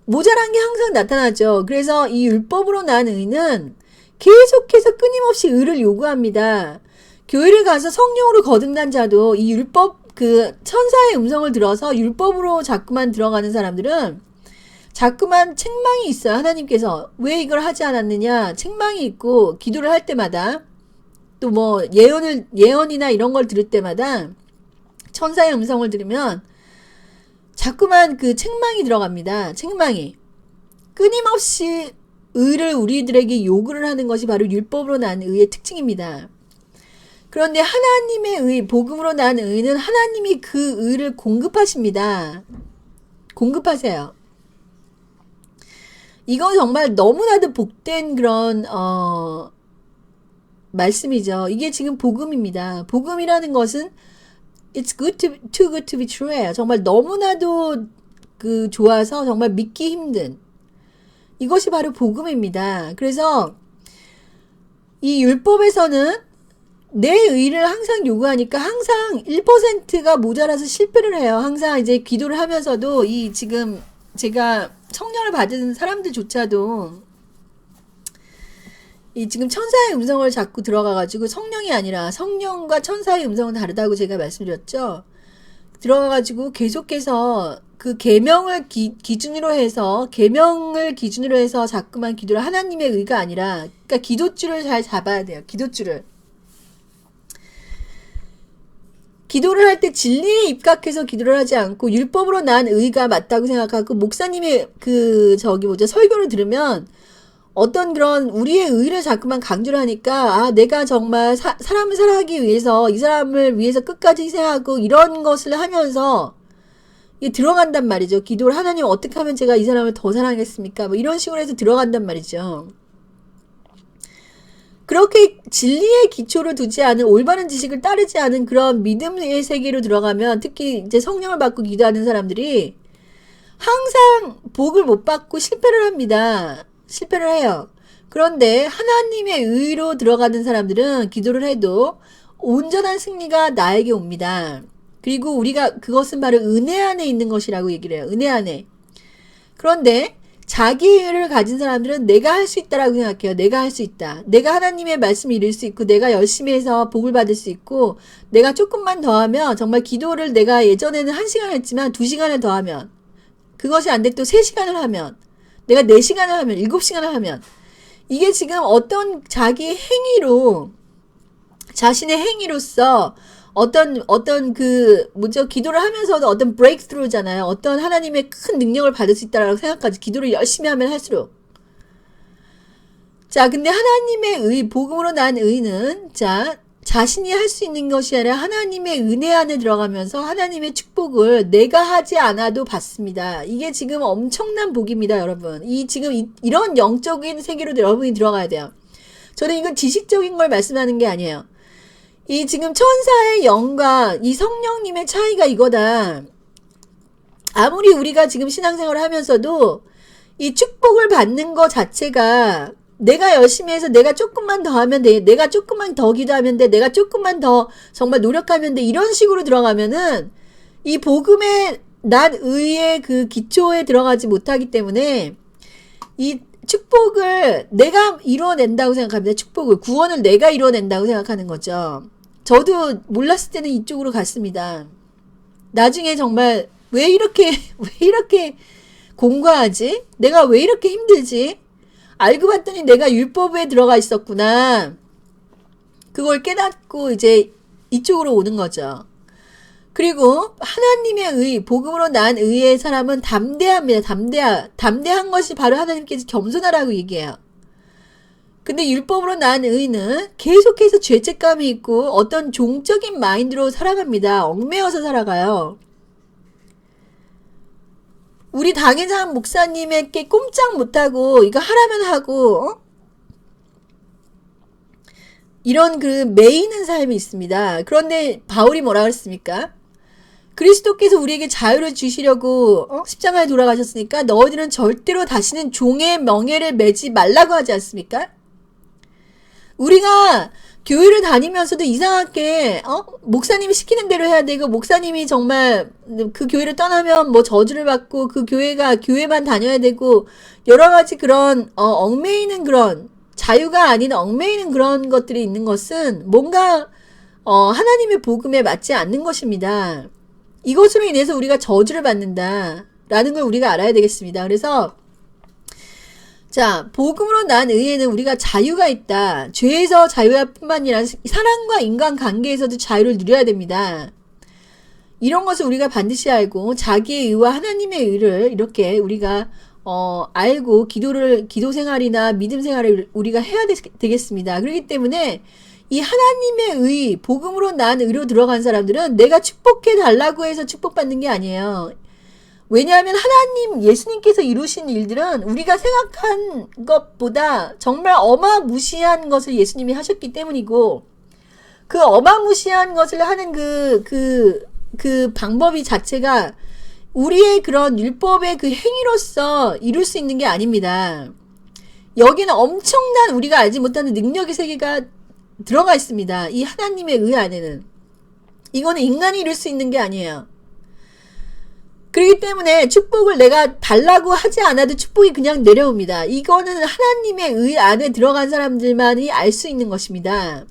모자란 게 항상 나타나죠. 그래서 이 율법으로 난 의는 계속해서 끊임없이 의를 요구합니다. 교회를 가서 성령으로 거듭난 자도 이 율법 그 천사의 음성을 들어서 율법으로 자꾸만 들어가는 사람들은 자꾸만 책망이 있어요. 하나님께서 왜 이걸 하지 않았느냐 책망이 있고 기도를 할 때마다 또 뭐 예언이나 이런 걸 들을 때마다 천사의 음성을 들으면 자꾸만 그 책망이 들어갑니다. 책망이. 끊임없이 의를 우리들에게 요구를 하는 것이 바로 율법으로 난 의의 특징입니다. 그런데 하나님의 의, 복음으로 난 의는 하나님이 그 의를 공급하십니다. 공급하세요. 이건 정말 너무나도 복된 그런 말씀이죠. 이게 지금 복음입니다. 복음이라는 것은 It's too good to be true예요. 정말 너무나도 좋아서 정말 믿기 힘든 이것이 바로 복음입니다. 그래서 이 율법에서는 내 의를 항상 요구하니까 항상 1%가 모자라서 실패를 해요. 항상 이제 기도를 하면서도 이 지금 제가 성령을 받은 사람들조차도 이 지금 천사의 음성을 자꾸 들어가가지고 성령이 아니라 성령과 천사의 음성은 다르다고 제가 말씀드렸죠. 들어가가지고 계속해서 그 계명을 기준으로 해서 자꾸만 기도를 하나님의 의가 아니라 그러니까 기도줄을 잘 잡아야 돼요. 기도줄을. 기도를 할 때 진리에 입각해서 기도를 하지 않고 율법으로 난 의가 맞다고 생각하고 목사님의 설교를 들으면 어떤 그런 우리의 의를 자꾸만 강조를 하니까 내가 정말 사람을 사랑하기 위해서 이 사람을 위해서 끝까지 희생하고 이런 것을 하면서 이게 들어간단 말이죠. 기도를 하나님 어떻게 하면 제가 이 사람을 더 사랑하겠습니까? 뭐 이런 식으로 해서 들어간단 말이죠. 그렇게 진리의 기초를 두지 않은 올바른 지식을 따르지 않은 그런 믿음의 세계로 들어가면 특히 이제 성령을 받고 기도하는 사람들이 항상 복을 못 받고 실패를 합니다. 실패를 해요. 그런데 하나님의 의로 들어가는 사람들은 기도를 해도 온전한 승리가 나에게 옵니다. 그리고 우리가 그것은 바로 은혜 안에 있는 것이라고 얘기를 해요. 은혜 안에. 그런데 자기의를 가진 사람들은 내가 할 수 있다라고 생각해요. 내가 할 수 있다. 내가 하나님의 말씀을 읽을 수 있고 내가 열심히 해서 복을 받을 수 있고 내가 조금만 더 하면 정말 기도를 내가 예전에는 1시간 했지만 2시간을 더 하면 그것이 안 돼 또 3시간을 하면 내가 4시간을 하면 7시간을 하면 이게 지금 어떤 자기 행위로 자신의 행위로서 기도를 하면서도 어떤 브레이크스루잖아요. 어떤 하나님의 큰 능력을 받을 수 있다라고 생각하지. 기도를 열심히 하면 할수록. 자, 근데 하나님의 의, 복음으로 난 의는, 자신이 할 수 있는 것이 아니라 하나님의 은혜 안에 들어가면서 하나님의 축복을 내가 하지 않아도 받습니다. 이게 지금 엄청난 복입니다, 여러분. 이런 영적인 세계로 여러분이 들어가야 돼요. 저는 이건 지식적인 걸 말씀하는 게 아니에요. 이 지금 천사의 영과 이 성령님의 차이가 이거다. 아무리 우리가 지금 신앙생활을 하면서도 이 축복을 받는 것 자체가 내가 열심히 해서 내가 조금만 더 하면 돼. 내가 조금만 더 기도하면 돼. 내가 조금만 더 정말 노력하면 돼. 이런 식으로 들어가면은 이 복음의 난 의의 그 기초에 들어가지 못하기 때문에 이 축복을 내가 이루어낸다고 생각합니다. 구원을 내가 이루어낸다고 생각하는 거죠. 저도 몰랐을 때는 이쪽으로 갔습니다. 나중에 정말 왜 이렇게 공부하지? 내가 왜 이렇게 힘들지? 알고 봤더니 내가 율법에 들어가 있었구나. 그걸 깨닫고 이제 이쪽으로 오는 거죠. 그리고 하나님의 의, 복음으로 난 의의 사람은 담대합니다. 담대한 것이 바로 하나님께서 겸손하라고 얘기해요. 근데 율법으로 난 의는 계속해서 죄책감이 있고 어떤 종적인 마인드로 살아갑니다. 얽매여서 살아가요. 우리 당회장 목사님에게 꼼짝 못하고 이거 하라면 하고 이런 매이는 삶이 있습니다. 그런데 바울이 뭐라 그랬습니까? 그리스도께서 우리에게 자유를 주시려고 십자가에 돌아가셨으니까 너희들은 절대로 다시는 종의 명예를 매지 말라고 하지 않습니까? 우리가 교회를 다니면서도 이상하게 목사님이 시키는 대로 해야 되고 목사님이 정말 그 교회를 떠나면 뭐 저주를 받고 그 교회만 다녀야 되고 여러 가지 그런 얽매이는 그런 자유가 아닌 얽매이는 그런 것들이 있는 것은 뭔가 하나님의 복음에 맞지 않는 것입니다. 이것으로 인해서 우리가 저주를 받는다라는 걸 우리가 알아야 되겠습니다. 그래서 복음으로 난 의에는 우리가 자유가 있다. 죄에서 자유할 뿐만 아니라 사랑과 인간관계에서도 자유를 누려야 됩니다. 이런 것을 우리가 반드시 알고 자기의 의와 하나님의 의를 이렇게 우리가 알고 기도 생활이나 믿음 생활을 우리가 해야 되겠습니다. 그렇기 때문에 이 하나님의 의, 복음으로 난 의로 들어간 사람들은 내가 축복해 달라고 해서 축복받는 게 아니에요. 왜냐하면 예수님께서 이루신 일들은 우리가 생각한 것보다 정말 어마무시한 것을 예수님이 하셨기 때문이고, 그 어마무시한 것을 하는 그 방법이 자체가 우리의 그런 율법의 그 행위로서 이룰 수 있는 게 아닙니다. 여기는 엄청난 우리가 알지 못하는 능력의 세계가 들어가 있습니다. 이 하나님의 의 안에는. 이거는 인간이 이룰 수 있는 게 아니에요. 그렇기 때문에 축복을 내가 달라고 하지 않아도 축복이 그냥 내려옵니다. 이거는 하나님의 의 안에 들어간 사람들만이 알 수 있는 것입니다.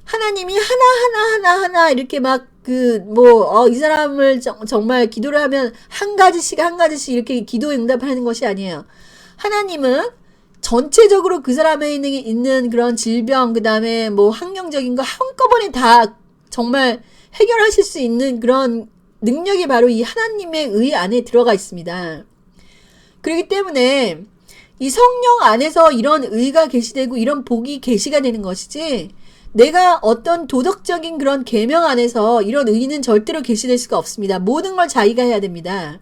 하나님이 하나 이렇게 막 이 사람을 정말 기도를 하면 한 가지씩 이렇게 기도 응답하는 것이 아니에요. 하나님은 전체적으로 그 사람에 있는 그런 질병, 그 다음에 뭐 환경적인 거 한꺼번에 다 정말 해결하실 수 있는 그런 능력이 바로 이 하나님의 의 안에 들어가 있습니다. 그렇기 때문에 이 성령 안에서 이런 의가 계시되고 이런 복이 계시가 되는 것이지, 내가 어떤 도덕적인 그런 계명 안에서 이런 의는 절대로 계시될 수가 없습니다. 모든 걸 자기가 해야 됩니다.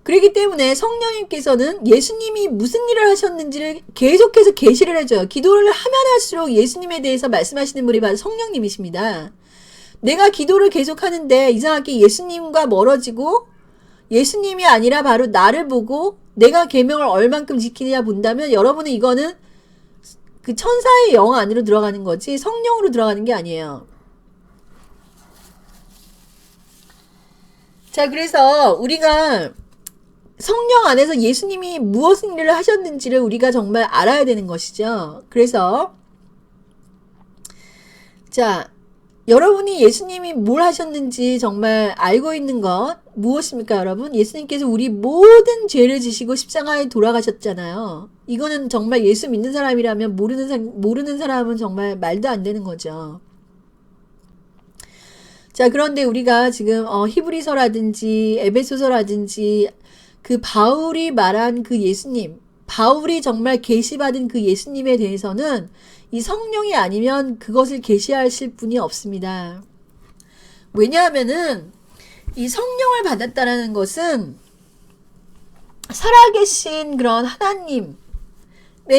그렇기 때문에 성령님께서는 예수님이 무슨 일을 하셨는지를 계속해서 계시를 해줘요. 기도를 하면 할수록 예수님에 대해서 말씀하시는 분이 바로 성령님이십니다. 내가 기도를 계속하는데 이상하게 예수님과 멀어지고 예수님이 아니라 바로 나를 보고 내가 계명을 얼만큼 지키느냐 본다면, 여러분은 이거는 그 천사의 영 안으로 들어가는 거지 성령으로 들어가는 게 아니에요. 자, 그래서 우리가 성령 안에서 예수님이 무엇을 일을 하셨는지를 우리가 정말 알아야 되는 것이죠. 그래서 자, 여러분이 예수님이 뭘 하셨는지 정말 알고 있는 것 무엇입니까, 여러분? 예수님께서 우리 모든 죄를 지시고 십자가에 돌아가셨잖아요. 이거는 정말 예수 믿는 사람이라면 모르는 사람은 정말 말도 안 되는 거죠. 자, 그런데 우리가 지금 히브리서라든지 에베소서라든지 그 바울이 말한 그 예수님, 바울이 정말 계시받은 그 예수님에 대해서는 이 성령이 아니면 그것을 계시하실 분이 없습니다. 왜냐하면은 이 성령을 받았다라는 것은 살아계신 그런 하나님의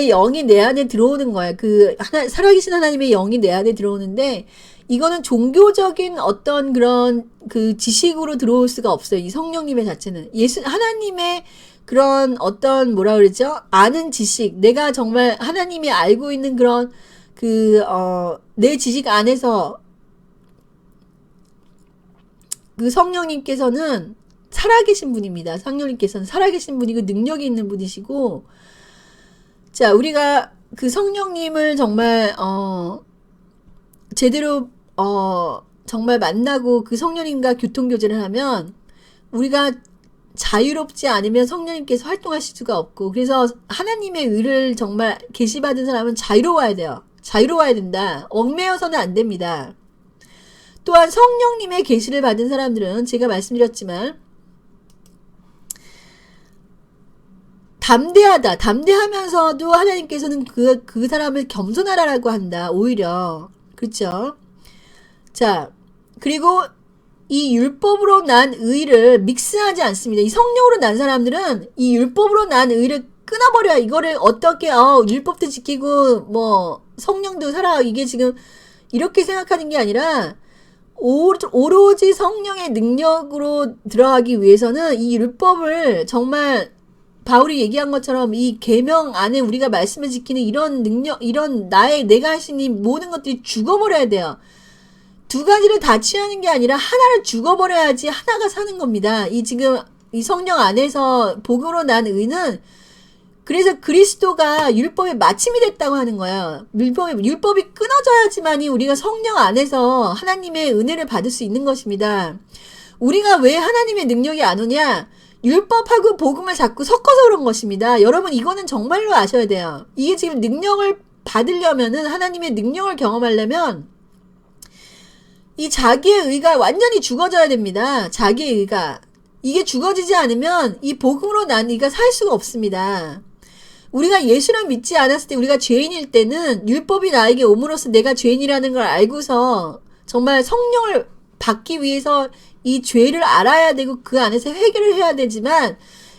영이 내 안에 들어오는 거예요. 살아계신 하나님의 영이 내 안에 들어오는데, 이거는 종교적인 어떤 그런 그 지식으로 들어올 수가 없어요. 이 성령님의 자체는 하나님의 그런 어떤 뭐라 그러죠? 아는 지식, 내가 정말 하나님이 알고 있는 그런 내 지식 안에서 그 성령님께서는 살아계신 분입니다. 성령님께서는 살아계신 분이고 능력이 있는 분이시고, 자, 우리가 그 성령님을 정말 제대로 정말 만나고 그 성령님과 교통교제를 하면 우리가 자유롭지 않으면 성령님께서 활동하실 수가 없고, 그래서 하나님의 의를 정말 계시받은 사람은 자유로워야 돼요. 자유로워야 된다. 얽매여서는 안 됩니다. 또한 성령님의 계시를 받은 사람들은 제가 말씀드렸지만 담대하면서도 하나님께서는 그 사람을 겸손하라고 한다. 오히려. 그렇죠? 자, 그리고 이 율법으로 난 의를 믹스하지 않습니다. 이 성령으로 난 사람들은 이 율법으로 난 의를 끊어버려요. 이거를 어떻게 율법도 지키고 뭐 성령도 살아, 이게 지금 이렇게 생각하는 게 아니라 오로지 성령의 능력으로 들어가기 위해서는 이 율법을 정말 바울이 얘기한 것처럼 이 계명 안에 우리가 말씀을 지키는 이런 능력, 이런 내가 할 수 있는 모든 것들이 죽어버려야 돼요. 두 가지를 다 취하는 게 아니라 하나를 죽어버려야지 하나가 사는 겁니다. 지금 이 성령 안에서 복으로 난 의는, 그래서 그리스도가 율법의 마침이 됐다고 하는 거예요. 율법이 끊어져야지만이 우리가 성령 안에서 하나님의 은혜를 받을 수 있는 것입니다. 우리가 왜 하나님의 능력이 안 오냐? 율법하고 복음을 자꾸 섞어서 그런 것입니다. 여러분, 이거는 정말로 아셔야 돼요. 이게 지금 능력을 받으려면은, 하나님의 능력을 경험하려면 이 자기의 의가 완전히 죽어져야 됩니다. 자기의 의가. 이게 죽어지지 않으면 이 복음으로 난 의가 살 수가 없습니다. 우리가 예수를 믿지 않았을 때, 우리가 죄인일 때는 율법이 나에게 옴으로써 내가 죄인이라는 걸 알고서 정말 성령을 받기 위해서 이 죄를 알아야 되고 그 안에서 회개를 해야 되지만,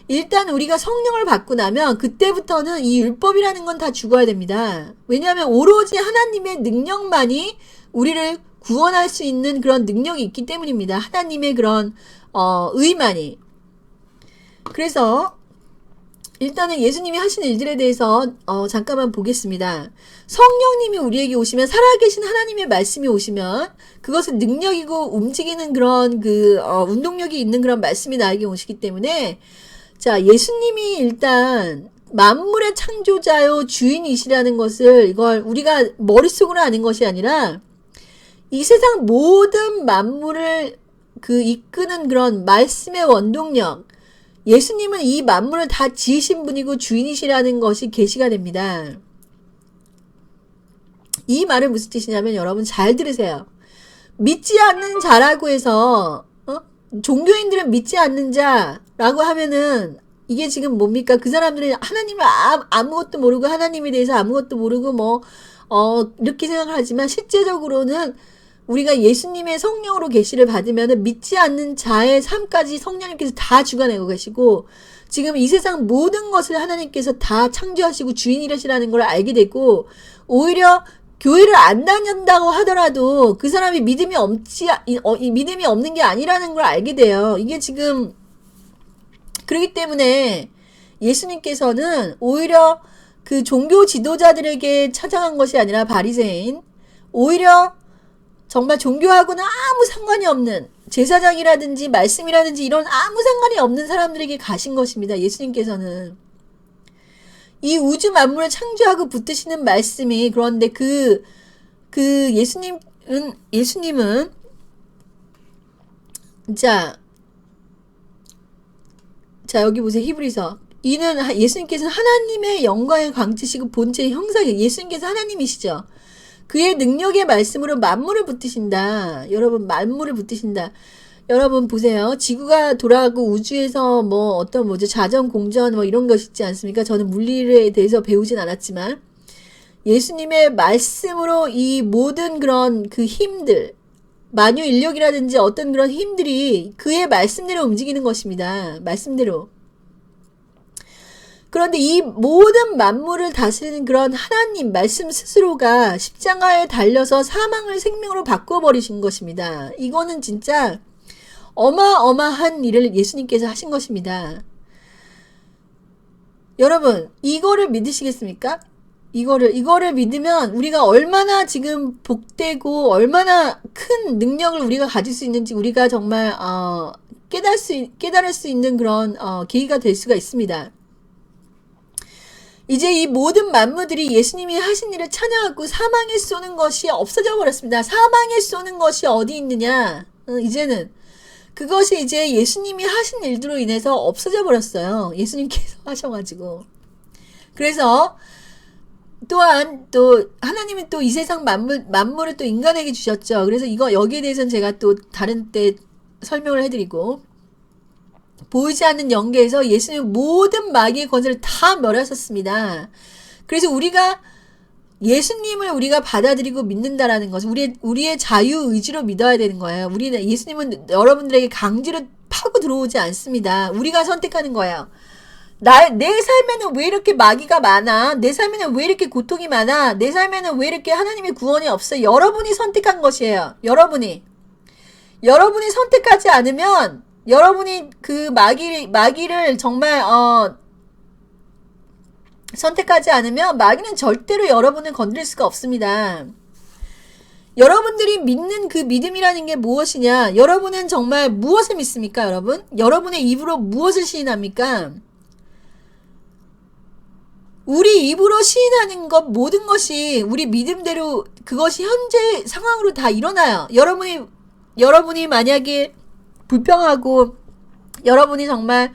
일단 우리가 성령을 받고 나면 그때부터는 이 율법이라는 건 다 죽어야 됩니다. 왜냐하면 오로지 하나님의 능력만이 우리를 구원할 수 있는 그런 능력이 있기 때문입니다. 하나님의 그런 의만이. 그래서 일단은 예수님이 하신 일들에 대해서 잠깐만 보겠습니다. 성령님이 우리에게 오시면, 살아계신 하나님의 말씀이 오시면 그것은 능력이고 움직이는 그런 운동력이 있는 그런 말씀이 나에게 오시기 때문에, 자, 예수님이 일단 만물의 창조자요 주인이시라는 것을, 이걸 우리가 머릿속으로 아는 것이 아니라 이 세상 모든 만물을 이끄는 그런 말씀의 원동력, 예수님은 이 만물을 다 지으신 분이고 주인이시라는 것이 계시가 됩니다. 이 말은 무슨 뜻이냐면, 여러분 잘 들으세요. 믿지 않는 자라고 해서 종교인들은 믿지 않는 자라고 하면은 이게 지금 뭡니까? 그 사람들은 하나님을 아무것도 모르고, 하나님에 대해서 아무것도 모르고 이렇게 생각을 하지만, 실제적으로는 우리가 예수님의 성령으로 계시를 받으면 믿지 않는 자의 삶까지 성령님께서 다 주관하고 계시고, 지금 이 세상 모든 것을 하나님께서 다 창조하시고 주인이시라는 걸 알게 되고, 오히려 교회를 안 다닌다고 하더라도 그 사람이 믿음이 없는 게 아니라는 걸 알게 돼요. 이게 지금, 그렇기 때문에 예수님께서는 오히려 그 종교 지도자들에게 찾아간 것이 아니라, 바리새인, 오히려 정말 종교하고는 아무 상관이 없는, 제사장이라든지 말씀이라든지 이런 아무 상관이 없는 사람들에게 가신 것입니다. 예수님께서는 이 우주 만물을 창조하고 붙드시는 말씀이, 그런데 예수님은 자 여기 보세요. 히브리서. 예수님께서는 하나님의 영광의 광채시고 본체의 형상이에요. 예수님께서 하나님이시죠. 그의 능력의 말씀으로 만물을 붙드신다. 여러분, 만물을 붙드신다. 여러분 보세요. 지구가 돌아가고 우주에서 자전, 공전 이런 것이 있지 않습니까? 저는 물리에 대해서 배우진 않았지만, 예수님의 말씀으로 이 모든 그런 힘들, 만유 인력이라든지 어떤 그런 힘들이 그의 말씀대로 움직이는 것입니다. 말씀대로. 그런데 이 모든 만물을 다스리는 그런 하나님 말씀 스스로가 십자가에 달려서 사망을 생명으로 바꿔버리신 것입니다. 이거는 진짜 어마어마한 일을 예수님께서 하신 것입니다. 여러분, 이거를 믿으시겠습니까? 이거를 믿으면 우리가 얼마나 지금 복되고 얼마나 큰 능력을 우리가 가질 수 있는지 우리가 정말 깨달을 수 있는 그런 계기가 될 수가 있습니다. 이제 이 모든 만물들이 예수님이 하신 일을 찬양하고 사망에 쏘는 것이 없어져 버렸습니다. 사망에 쏘는 것이 어디 있느냐? 이제는 그것이 이제 예수님이 하신 일들로 인해서 없어져 버렸어요. 예수님께서 하셔가지고. 그래서 또한 또 하나님은 또 이 세상 만물을 또 인간에게 주셨죠. 그래서 여기에 대해서는 제가 또 다른 때 설명을 해드리고, 보이지 않는 영계에서 예수님은 모든 마귀의 권세를 다 멸하셨습니다. 그래서 예수님을 우리가 받아들이고 믿는다라는 것은 우리의 자유의지로 믿어야 되는 거예요. 예수님은 여러분들에게 강제로 파고 들어오지 않습니다. 우리가 선택하는 거예요. 내 삶에는 왜 이렇게 마귀가 많아? 내 삶에는 왜 이렇게 고통이 많아? 내 삶에는 왜 이렇게 하나님의 구원이 없어? 여러분이 선택한 것이에요. 여러분이 선택하지 않으면, 여러분이 그 마귀를 정말 선택하지 않으면 마귀는 절대로 여러분을 건드릴 수가 없습니다. 여러분들이 믿는 그 믿음이라는 게 무엇이냐? 여러분은 정말 무엇을 믿습니까, 여러분? 여러분의 입으로 무엇을 시인합니까? 우리 입으로 시인하는 것, 모든 것이 우리 믿음대로 그것이 현재 상황으로 다 일어나요. 여러분이 만약에 불평하고, 여러분이 정말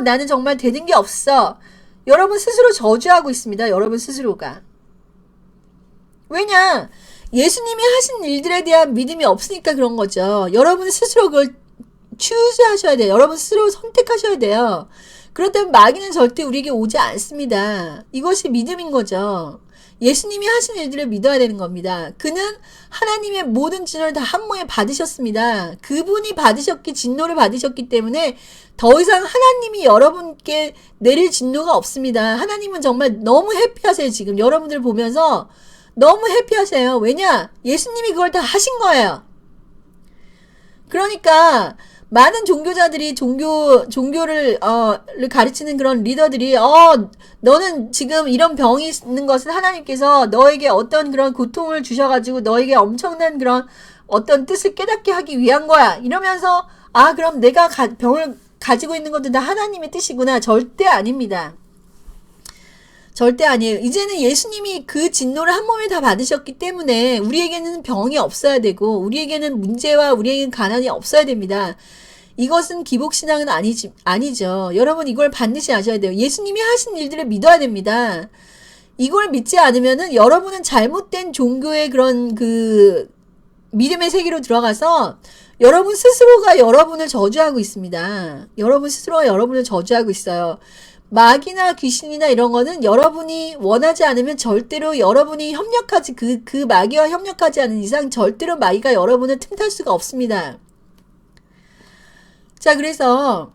나는 정말 되는 게 없어, 여러분 스스로 저주하고 있습니다. 여러분 스스로가. 왜냐? 예수님이 하신 일들에 대한 믿음이 없으니까 그런 거죠. 여러분 스스로 그걸 추스하셔야 돼요. 여러분 스스로 선택하셔야 돼요. 그렇다면 마귀는 절대 우리에게 오지 않습니다. 이것이 믿음인 거죠. 예수님이 하신 일들을 믿어야 되는 겁니다. 그는 하나님의 모든 진노를 다 한 몸에 받으셨습니다. 그분이 진노를 받으셨기 때문에 더 이상 하나님이 여러분께 내릴 진노가 없습니다. 하나님은 정말 너무 해피하세요. 지금 여러분들 보면서 너무 해피하세요. 왜냐? 예수님이 그걸 다 하신 거예요. 그러니까 많은 종교자들이 종교를 가르치는 그런 리더들이 너는 지금 이런 병이 있는 것은 하나님께서 너에게 어떤 그런 고통을 주셔가지고 너에게 엄청난 그런 어떤 뜻을 깨닫게 하기 위한 거야. 이러면서 그럼 내가 병을 가지고 있는 것도 다 하나님의 뜻이구나. 절대 아닙니다. 절대 아니에요. 이제는 예수님이 그 진노를 한 몸에 다 받으셨기 때문에 우리에게는 병이 없어야 되고 우리에게는 문제와 우리에게는 가난이 없어야 됩니다. 이것은 기복신앙은 아니죠. 여러분 이걸 반드시 아셔야 돼요. 예수님이 하신 일들을 믿어야 됩니다. 이걸 믿지 않으면은 여러분은 잘못된 종교의 그런 그 믿음의 세계로 들어가서 여러분 스스로가 여러분을 저주하고 있습니다. 여러분 스스로가 여러분을 저주하고 있어요. 마귀나 귀신이나 이런 거는 여러분이 원하지 않으면 절대로 여러분이 협력하지, 그 마귀와 협력하지 않은 이상 절대로 마귀가 여러분을 틈탈 수가 없습니다. 자, 그래서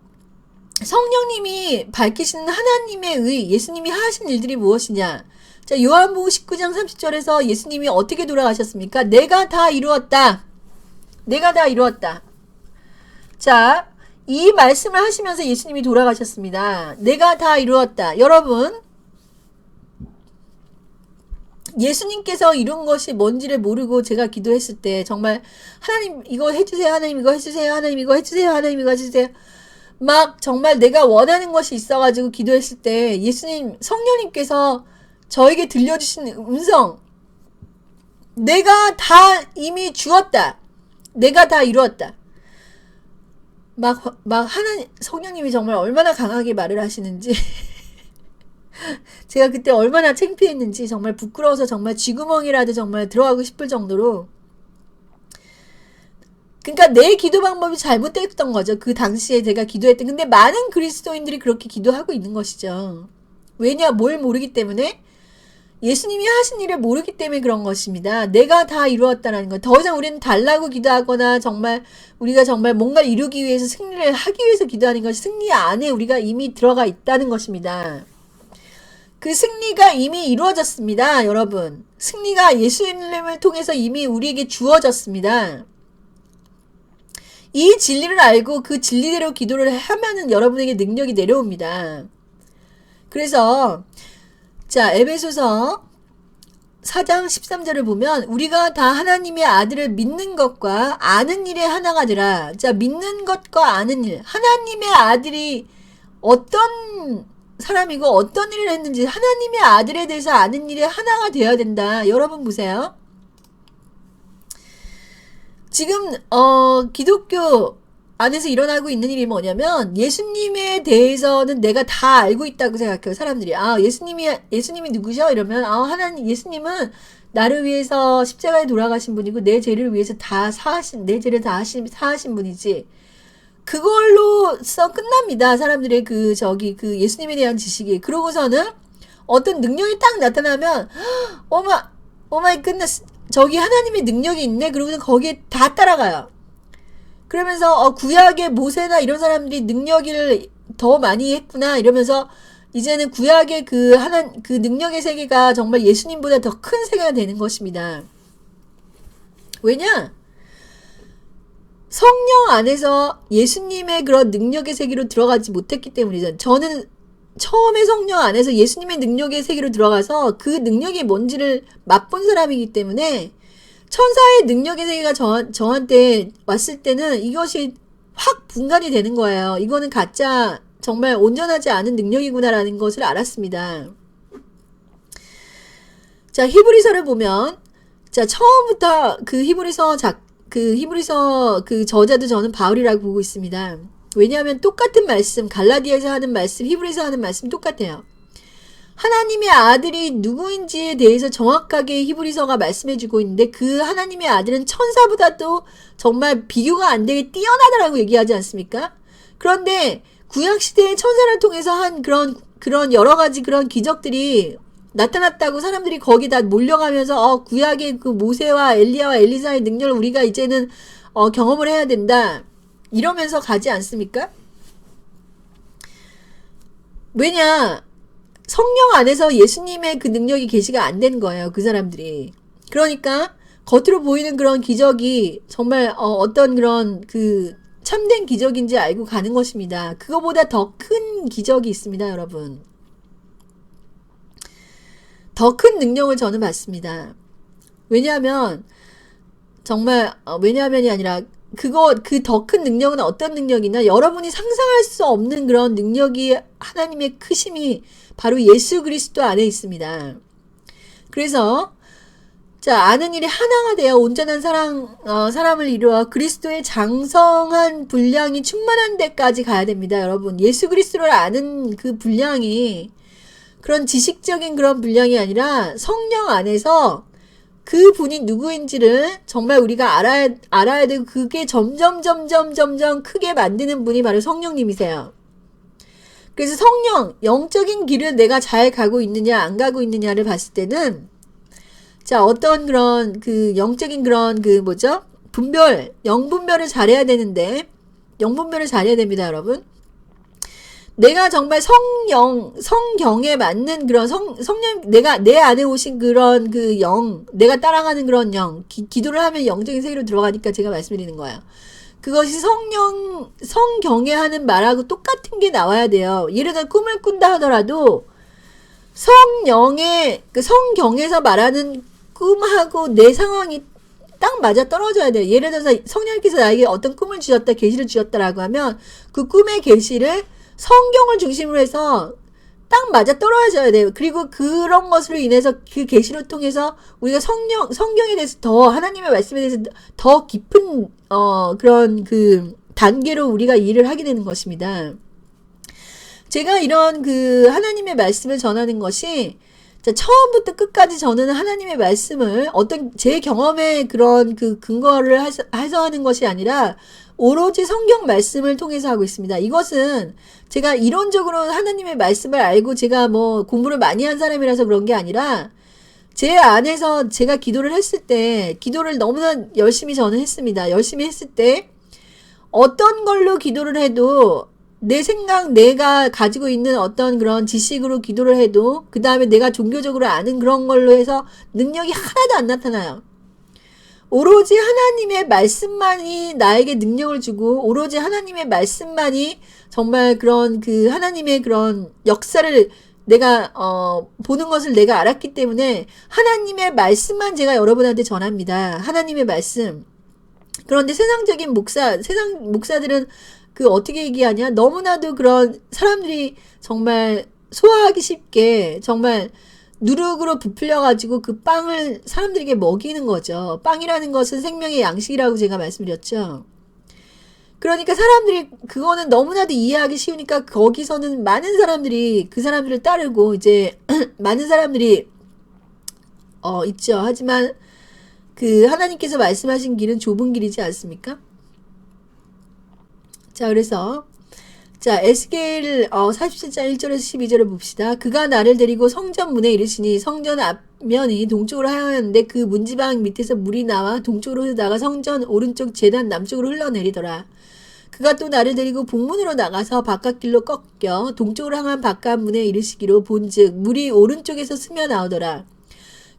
성령님이 밝히시는 하나님의 의, 예수님이 하신 일들이 무엇이냐? 자, 요한복음 19장 30절에서 예수님이 어떻게 돌아가셨습니까? 내가 다 이루었다. 내가 다 이루었다. 자, 이 말씀을 하시면서 예수님이 돌아가셨습니다. 내가 다 이루었다. 여러분, 예수님께서 이룬 것이 뭔지를 모르고 제가 기도했을 때 정말 하나님 이거 해주세요. 하나님 이거 해주세요. 하나님 이거 해주세요. 하나님 이거 해주세요. 막 정말 내가 원하는 것이 있어가지고 기도했을 때 예수님 성령님께서 저에게 들려주신 음성, 내가 다 이미 주었다. 내가 다 이루었다. 하나님, 성령님이 정말 얼마나 강하게 말을 하시는지. 제가 그때 얼마나 창피했는지, 정말 부끄러워서 정말 쥐구멍이라도 정말 들어가고 싶을 정도로. 그러니까 내 기도 방법이 잘못됐던 거죠. 그 당시에 제가 기도했던. 근데 많은 그리스도인들이 그렇게 기도하고 있는 것이죠. 왜냐? 뭘 모르기 때문에? 예수님이 하신 일을 모르기 때문에 그런 것입니다. 내가 다 이루었다는 것. 더 이상 우리는 달라고 기도하거나 정말 우리가 정말 뭔가를 이루기 위해서 승리를 하기 위해서 기도하는 것이 승리 안에 우리가 이미 들어가 있다는 것입니다. 그 승리가 이미 이루어졌습니다. 여러분. 승리가 예수님을 통해서 이미 우리에게 주어졌습니다. 이 진리를 알고 그 진리대로 기도를 하면은 여러분에게 능력이 내려옵니다. 그래서 자, 에베소서 4장 13절을 보면 우리가 다 하나님의 아들을 믿는 것과 아는 일에 하나가 되라. 자, 믿는 것과 아는 일. 하나님의 아들이 어떤 사람이고 어떤 일을 했는지 하나님의 아들에 대해서 아는 일에 하나가 되어야 된다. 여러분 보세요. 지금 기독교 안에서 일어나고 있는 일이 뭐냐면 예수님에 대해서는 내가 다 알고 있다고 생각해요. 사람들이. 예수님이 누구셔? 이러면 하나님 예수님은 나를 위해서 십자가에 돌아가신 분이고 내 죄를 위해서 내 죄를 다 사하신 분이지. 그걸로써 끝납니다. 사람들의 그 예수님에 대한 지식이. 그러고서는 어떤 능력이 딱 나타나면 오마이 끝났어. 저기 하나님의 능력이 있네. 그러고서 거기에 다 따라가요. 그러면서 구약의 모세나 이런 사람들이 능력을 더 많이 했구나 이러면서 이제는 구약의 그 능력의 세계가 정말 예수님보다 더 큰 세계가 되는 것입니다. 왜냐? 성령 안에서 예수님의 그런 능력의 세계로 들어가지 못했기 때문이죠. 저는 처음에 성령 안에서 예수님의 능력의 세계로 들어가서 그 능력이 뭔지를 맛본 사람이기 때문에 천사의 능력의 세계가 저한테 왔을 때는 이것이 확 분간이 되는 거예요. 이거는 가짜, 정말 온전하지 않은 능력이구나라는 것을 알았습니다. 자, 히브리서를 보면, 자, 처음부터 그 히브리서 그 저자도 저는 바울이라고 보고 있습니다. 왜냐하면 똑같은 말씀, 갈라디아에서 하는 말씀, 히브리서 하는 말씀 똑같아요. 하나님의 아들이 누구인지에 대해서 정확하게 히브리서가 말씀해주고 있는데 그 하나님의 아들은 천사보다도 정말 비교가 안 되게 뛰어나다라고 얘기하지 않습니까? 그런데 구약시대의 천사를 통해서 한 그런 여러 가지 그런 기적들이 나타났다고 사람들이 거기다 몰려가면서 구약의 그 모세와 엘리야와 엘리사의 능력을 우리가 이제는 경험을 해야 된다. 이러면서 가지 않습니까? 왜냐? 성령 안에서 예수님의 그 능력이 계시가 안 된 거예요. 그 사람들이. 그러니까 겉으로 보이는 그런 기적이 정말 어떤 그런 그 참된 기적인지 알고 가는 것입니다. 그거보다 더 큰 기적이 있습니다, 여러분. 더 큰 능력을 저는 받습니다. 왜냐하면 정말 왜냐하면이 아니라 그 더 큰 능력은 어떤 능력이냐, 여러분이 상상할 수 없는 그런 능력이, 하나님의 크심이 바로 예수 그리스도 안에 있습니다. 그래서 자, 아는 일이 하나가 되어 온전한 사람을 이루어 그리스도의 장성한 분량이 충만한 데까지 가야 됩니다, 여러분. 예수 그리스도를 아는 그 분량이 그런 지식적인 그런 분량이 아니라 성령 안에서 그 분이 누구인지를 정말 우리가 알아야 되고, 그게 점점 크게 만드는 분이 바로 성령님이세요. 그래서 성령, 영적인 길을 내가 잘 가고 있느냐, 안 가고 있느냐를 봤을 때는, 자, 어떤 그런 그 영적인 그런 그 뭐죠? 영분별을 잘해야 되는데, 영분별을 잘해야 됩니다, 여러분. 내가 정말 성경에 맞는 그런 성령, 내 안에 오신 그런 그 내가 따라가는 그런 기도를 하면 영적인 세계로 들어가니까 제가 말씀드리는 거예요. 그것이 성경에 하는 말하고 똑같은 게 나와야 돼요. 예를 들어 꿈을 꾼다 하더라도, 성경에서 말하는 꿈하고 내 상황이 딱 맞아 떨어져야 돼요. 예를 들어서 성령께서 나에게 어떤 꿈을 주셨다, 계시를 주셨다라고 하면 그 꿈의 계시를 성경을 중심으로 해서 딱 맞아 떨어져야 돼요. 그리고 그런 것으로 인해서 그 계시를 통해서 우리가 성경에 대해서 더, 하나님의 말씀에 대해서 더 깊은 그런 그 단계로 우리가 일을 하게 되는 것입니다. 제가 이런 그 하나님의 말씀을 전하는 것이, 자, 처음부터 끝까지 저는 하나님의 말씀을 어떤 제 경험의 그런 그 근거를 해서 하는 것이 아니라 오로지 성경 말씀을 통해서 하고 있습니다. 이것은 제가 이론적으로 하나님의 말씀을 알고 제가 뭐 공부를 많이 한 사람이라서 그런 게 아니라, 제 안에서 제가 기도를 했을 때, 기도를 너무나 열심히 저는 했습니다. 열심히 했을 때 어떤 걸로 기도를 해도, 내 생각, 내가 가지고 있는 어떤 그런 지식으로 기도를 해도, 그 다음에 내가 종교적으로 아는 그런 걸로 해서 능력이 하나도 안 나타나요. 오로지 하나님의 말씀만이 나에게 능력을 주고, 오로지 하나님의 말씀만이 정말 그런 그 하나님의 그런 역사를 내가 보는 것을 내가 알았기 때문에 하나님의 말씀만 제가 여러분한테 전합니다. 하나님의 말씀. 그런데 세상 목사들은 그 어떻게 얘기하냐? 너무나도 그런 사람들이 정말 소화하기 쉽게 정말 누룩으로 부풀려가지고 그 빵을 사람들에게 먹이는 거죠. 빵이라는 것은 생명의 양식이라고 제가 말씀드렸죠. 그러니까 사람들이 그거는 너무나도 이해하기 쉬우니까 거기서는 많은 사람들이 그 사람들을 따르고 이제 많은 사람들이 있죠. 하지만 그 하나님께서 말씀하신 길은 좁은 길이지 않습니까? 자, 그래서 자, 에스겔 47장 1절에서 12절을 봅시다. 그가 나를 데리고 성전 문에 이르시니 성전 앞면이 동쪽으로 하였는데 그 문지방 밑에서 물이 나와 동쪽으로 흘러다가 성전 오른쪽 제단 남쪽으로 흘러내리더라. 그가 또 나를 데리고 북문으로 나가서 바깥길로 꺾여 동쪽으로 향한 바깥문에 이르시기로 본즉 물이 오른쪽에서 스며 나오더라.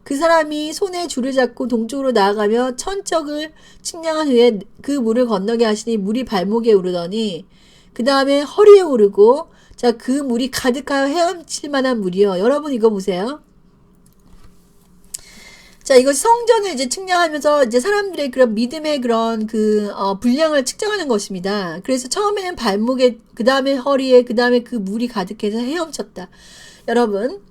그 사람이 손에 줄을 잡고 동쪽으로 나아가며 천척을 측량한 후에 그 물을 건너게 하시니 물이 발목에 오르더니 그 다음에 허리에 오르고, 자, 그 물이 가득하여 헤엄칠 만한 물이요. 여러분 이거 보세요. 자, 이것이 성전을 이제 측량하면서 이제 사람들의 그런 믿음의 그런 그 분량을 측정하는 것입니다. 그래서 처음에는 발목에, 그 다음에 허리에, 그 다음에 그 물이 가득해서 헤엄쳤다. 여러분,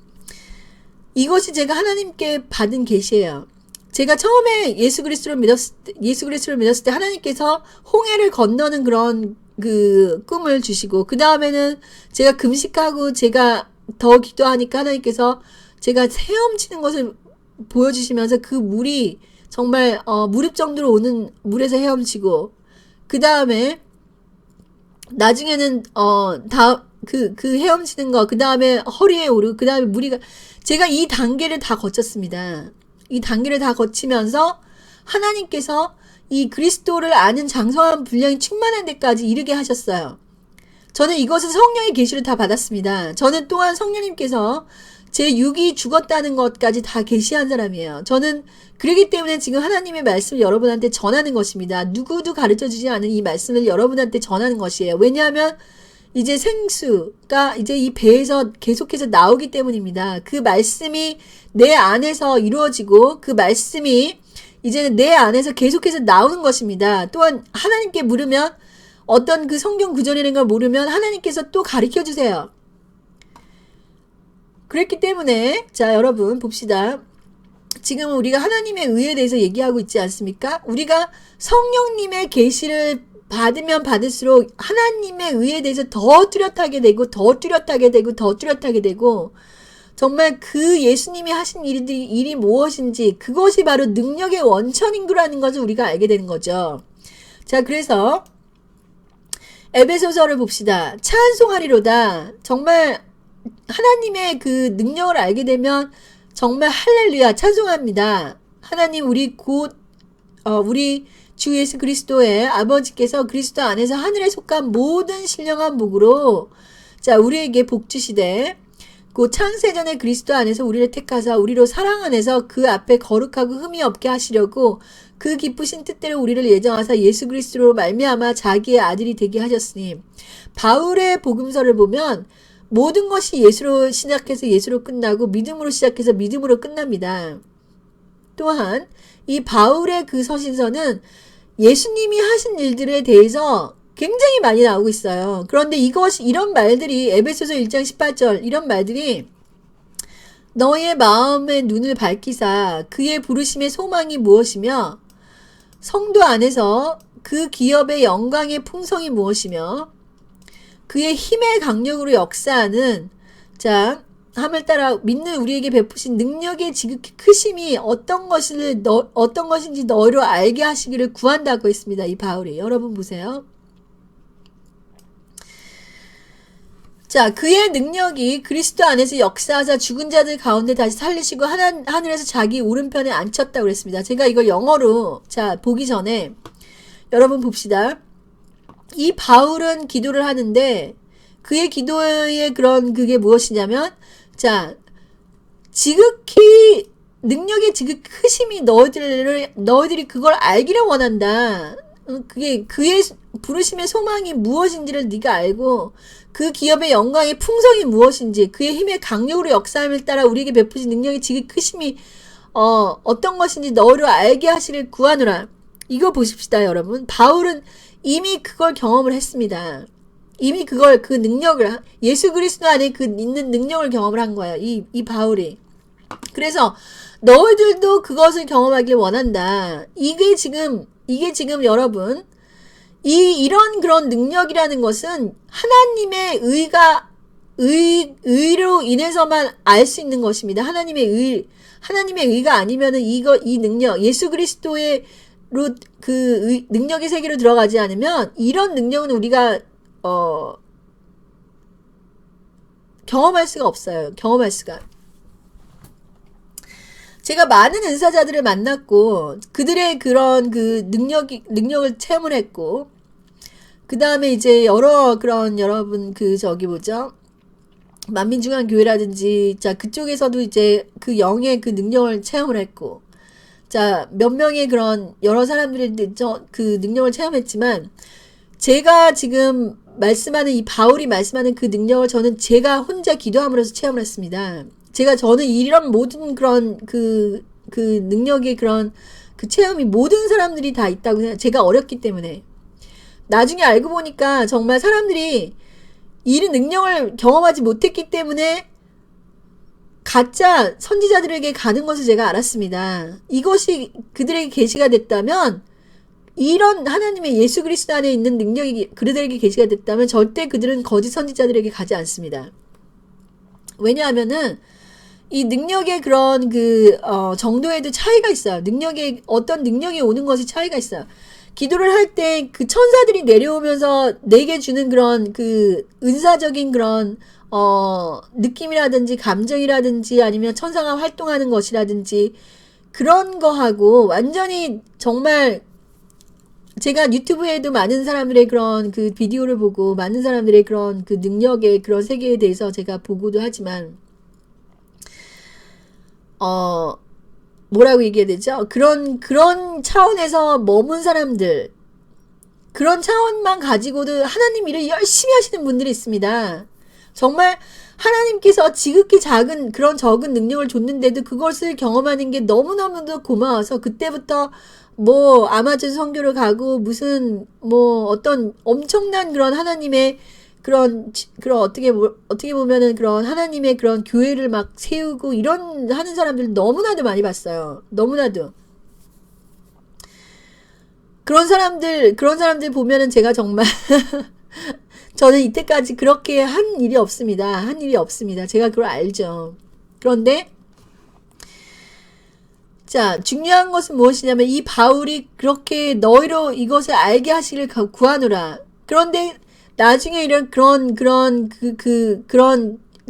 이것이 제가 하나님께 받은 계시예요. 제가 처음에 예수 그리스도를 믿었을 때 하나님께서 홍해를 건너는 그런 그 꿈을 주시고, 그 다음에는 제가 금식하고 제가 더 기도하니까 하나님께서 제가 헤엄치는 것을 보여주시면서 그 물이 정말 무릎 정도로 오는 물에서 헤엄치고, 그 다음에 나중에는 그 헤엄치는 거, 그 다음에 허리에 오르고, 그 다음에 물이, 제가 이 단계를 다 거쳤습니다. 이 단계를 다 거치면서 하나님께서 이 그리스도를 아는 장성한 분량이 충만한 데까지 이르게 하셨어요. 저는 이것은 성령의 계시를 다 받았습니다. 저는 또한 성령님께서 제 육이 죽었다는 것까지 다 계시한 사람이에요. 저는 그렇기 때문에 지금 하나님의 말씀을 여러분한테 전하는 것입니다. 누구도 가르쳐주지 않은 이 말씀을 여러분한테 전하는 것이에요. 왜냐하면 이제 생수가 이제 이 배에서 계속해서 나오기 때문입니다. 그 말씀이 내 안에서 이루어지고 그 말씀이 이제는 내 안에서 계속해서 나오는 것입니다. 또한 하나님께 물으면 어떤 그 성경 구절이라는 걸 모르면 하나님께서 또 가르쳐 주세요. 그랬기 때문에 자 여러분 봅시다. 지금 우리가 하나님의 의에 대해서 얘기하고 있지 않습니까? 우리가 성령님의 계시를 받으면 받을수록 하나님의 의에 대해서 더 뚜렷하게 되고 더 뚜렷하게 되고 더 뚜렷하게 되고 정말 그 예수님이 하신 일이 무엇인지 그것이 바로 능력의 원천인 거라는 것을 우리가 알게 되는 거죠. 자 그래서 에베소서를 봅시다. 찬송하리로다. 정말 하나님의 그 능력을 알게 되면 정말 할렐루야 찬송합니다. 하나님 우리 우리 주 예수 그리스도의 아버지께서 그리스도 안에서 하늘에 속한 모든 신령한 복으로 자 우리에게 복 주시되 그 창세전에 그리스도 안에서 우리를 택하사 우리로 사랑 안에서 그 앞에 거룩하고 흠이 없게 하시려고 그 기쁘신 뜻대로 우리를 예정하사 예수 그리스도로 말미암아 자기의 아들이 되게 하셨으니 바울의 복음서를 보면 모든 것이 예수로 시작해서 예수로 끝나고 믿음으로 시작해서 믿음으로 끝납니다. 또한 이 바울의 그 서신서는 예수님이 하신 일들에 대해서 굉장히 많이 나오고 있어요. 그런데 이런 말들이 에베소서 1장 18절 이런 말들이 너의 마음의 눈을 밝히사 그의 부르심의 소망이 무엇이며 성도 안에서 그 기업의 영광의 풍성이 무엇이며 그의 힘의 강력으로 역사하는 자 함을 따라 믿는 우리에게 베푸신 능력의 지극히 크심이 어떤 것인지 너희로 알게 하시기를 구한다고 했습니다. 이 바울이 여러분 보세요. 자 그의 능력이 그리스도 안에서 역사하사 죽은 자들 가운데 다시 살리시고 하늘에서 자기 오른편에 앉혔다고 그랬습니다. 제가 이걸 영어로 자 보기 전에 여러분 봅시다. 이 바울은 기도를 하는데 그의 기도의 그게 무엇이냐면 자 지극히 능력의 지극히 크심이 너희들이 그걸 알기를 원한다. 그게 그의 부르심의 소망이 무엇인지를 네가 알고 그 기업의 영광의 풍성이 무엇인지 그의 힘의 강력으로 역사함을 따라 우리에게 베푸신 능력의 지극히 크심이 어떤 것인지 너희로 알게 하시길 구하노라. 이거 보십시다 여러분. 바울은 이미 그걸 경험을 했습니다. 이미 그 능력을 예수 그리스도 안에 있는 능력을 경험을 한 거예요. 이 바울이. 그래서 너희들도 그것을 경험하길 원한다. 이게 지금 여러분 이런 그런 능력이라는 것은 하나님의 의로 인해서만 알 수 있는 것입니다. 하나님의 의가 아니면은 이 능력 예수 그리스도의 능력의 세계로 들어가지 않으면 이런 능력은 우리가 경험할 수가 없어요. 경험할 수가. 제가 많은 은사자들을 만났고 그들의 그런 능력을 체험을 했고 그 다음에 이제 여러분 만민중앙교회라든지 자 그쪽에서도 이제 그 영의 그 능력을 체험을 했고 자 몇 명의 그런 여러 사람들이 그 능력을 체험했지만 제가 지금 말씀하는 이 바울이 말씀하는 그 능력을 저는 제가 혼자 기도함으로써 체험을 했습니다. 저는 이런 모든 그런 그 능력의 그런 그 체험이 모든 사람들이 다 있다고 생각해요. 제가 어렸기 때문에. 나중에 알고 보니까 정말 사람들이 이런 능력을 경험하지 못했기 때문에 가짜 선지자들에게 가는 것을 제가 알았습니다. 이것이 그들에게 계시가 됐다면 이런 하나님의 예수 그리스도 안에 있는 능력이 그들에게 계시가 됐다면 절대 그들은 거짓 선지자들에게 가지 않습니다. 왜냐하면은 이 능력의 그런 정도에도 차이가 있어요. 어떤 능력이 오는 것이 차이가 있어요. 기도를 할 때 그 천사들이 내려오면서 내게 주는 그런 그 은사적인 그런 느낌이라든지 감정이라든지 아니면 천사가 활동하는 것이라든지 그런 거하고 완전히 정말 제가 유튜브에도 많은 사람들의 그런 그 비디오를 보고 많은 사람들의 그런 그 능력의 그런 세계에 대해서 제가 보고도 하지만 뭐라고 얘기해야 되죠? 그런 차원에서 머문 사람들, 그런 차원만 가지고도 하나님 일을 열심히 하시는 분들이 있습니다. 정말 하나님께서 지극히 작은 그런 적은 능력을 줬는데도 그것을 경험하는 게 너무너무도 고마워서 그때부터 뭐 아마존 선교를 가고 무슨 뭐 어떤 엄청난 그런 하나님의 그런 어떻게 보면은 그런 하나님의 그런 교회를 막 세우고 이런 하는 사람들 너무나도 많이 봤어요. 너무나도. 그런 사람들 보면은 제가 정말 저는 이때까지 그렇게 한 일이 없습니다. 한 일이 없습니다. 제가 그걸 알죠. 그런데 자, 중요한 것은 무엇이냐면 이 바울이 그렇게 너희로 이것을 알게 하시기를 구하노라. 그런데 나중에 이런 그런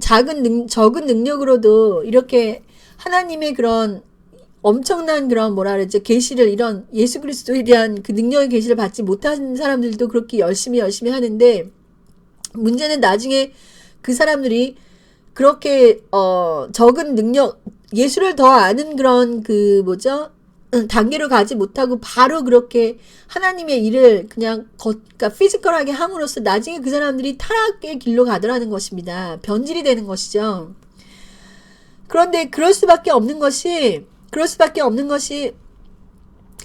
적은 능력으로도 이렇게 하나님의 그런 엄청난 그런 뭐라 그러죠? 계시를 이런 예수 그리스도에 대한 그 능력의 계시를 받지 못한 사람들도 그렇게 열심히 하는데 문제는 나중에 그 사람들이 그렇게 적은 능력 예수를 더 아는 그런 그 뭐죠? 단계로 가지 못하고 바로 그렇게 하나님의 일을 그냥 그러니까 피지컬하게 함으로써 나중에 그 사람들이 타락의 길로 가더라는 것입니다. 변질이 되는 것이죠. 그런데 그럴 수밖에 없는 것이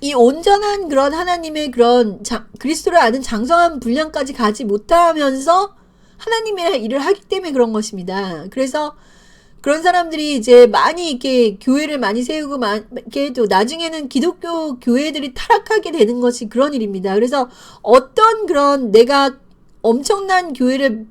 이 온전한 그런 하나님의 그런 그리스도를 아는 장성한 분량까지 가지 못하면서 하나님의 일을 하기 때문에 그런 것입니다. 그래서 그런 사람들이 이제 많이 이렇게 교회를 많이 세우고 이렇게 해도 나중에는 기독교 교회들이 타락하게 되는 것이 그런 일입니다. 그래서 어떤 그런 내가 엄청난 교회를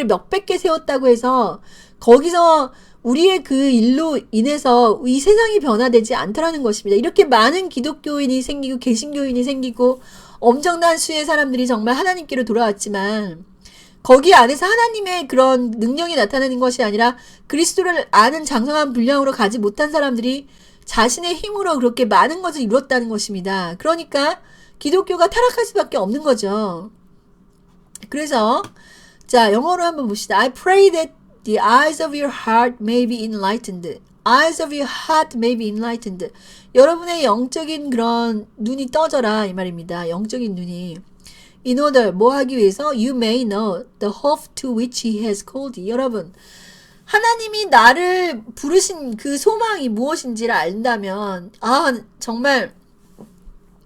몇백 개 세웠다고 해서 거기서 우리의 그 일로 인해서 이 세상이 변화되지 않더라는 것입니다. 이렇게 많은 기독교인이 생기고 개신교인이 생기고 엄청난 수의 사람들이 정말 하나님께로 돌아왔지만 거기 안에서 하나님의 그런 능력이 나타나는 것이 아니라 그리스도를 아는 장성한 분량으로 가지 못한 사람들이 자신의 힘으로 그렇게 많은 것을 이뤘다는 것입니다. 그러니까 기독교가 타락할 수밖에 없는 거죠. 그래서 자, 영어로 한번 봅시다. I pray that the eyes of your heart may be enlightened. Eyes of your heart may be enlightened. 여러분의 영적인 그런 눈이 떠져라 이 말입니다. 영적인 눈이. In order, 뭐 하기 위해서? You may know the hope to which he has called you. 여러분, 하나님이 나를 부르신 그 소망이 무엇인지를 안다면, 정말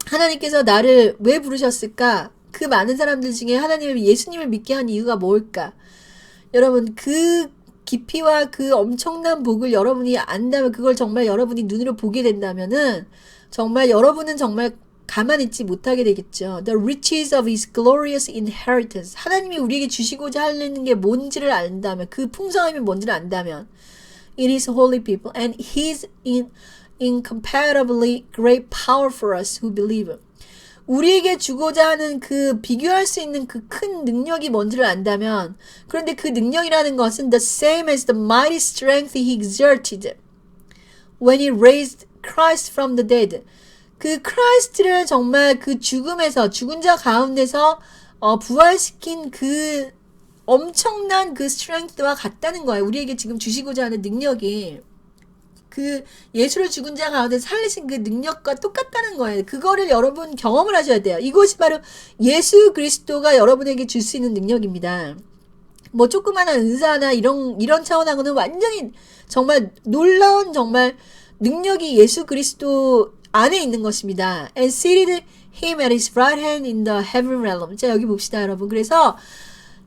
하나님께서 나를 왜 부르셨을까? 그 많은 사람들 중에 예수님을 믿게 한 이유가 뭘까? 여러분, 그 깊이와 그 엄청난 복을 여러분이 안다면, 그걸 정말 여러분이 눈으로 보게 된다면은, 정말 여러분은 정말 가만히 있지 못하게 되겠죠. The riches of his glorious inheritance. 하나님이 우리에게 주시고자 하는 게 뭔지를 안다면, 그 풍성함이 뭔지를 안다면, it is holy people and his incomparably great power for us who believe. 우리에게 주고자 하는 그 비교할 수 있는 그 큰 능력이 뭔지를 안다면, 그런데 그 능력이라는 것은 the same as the mighty strength he exerted when he raised Christ from the dead. 그 크라이스트를 정말 그 죽은 자 가운데서 부활시킨 그 엄청난 그 스트렝스와 같다는 거예요. 우리에게 지금 주시고자 하는 능력이 그 예수를 죽은 자 가운데 살리신 그 능력과 똑같다는 거예요. 그거를 여러분 경험을 하셔야 돼요. 이것이 바로 예수 그리스도가 여러분에게 줄 수 있는 능력입니다. 뭐 조그마한 은사나 이런 차원하고는 완전히 정말 놀라운 정말 능력이 예수 그리스도 안에 있는 것입니다. And seated him at his right hand in the heaven realm. 자, 여기 봅시다, 여러분. 그래서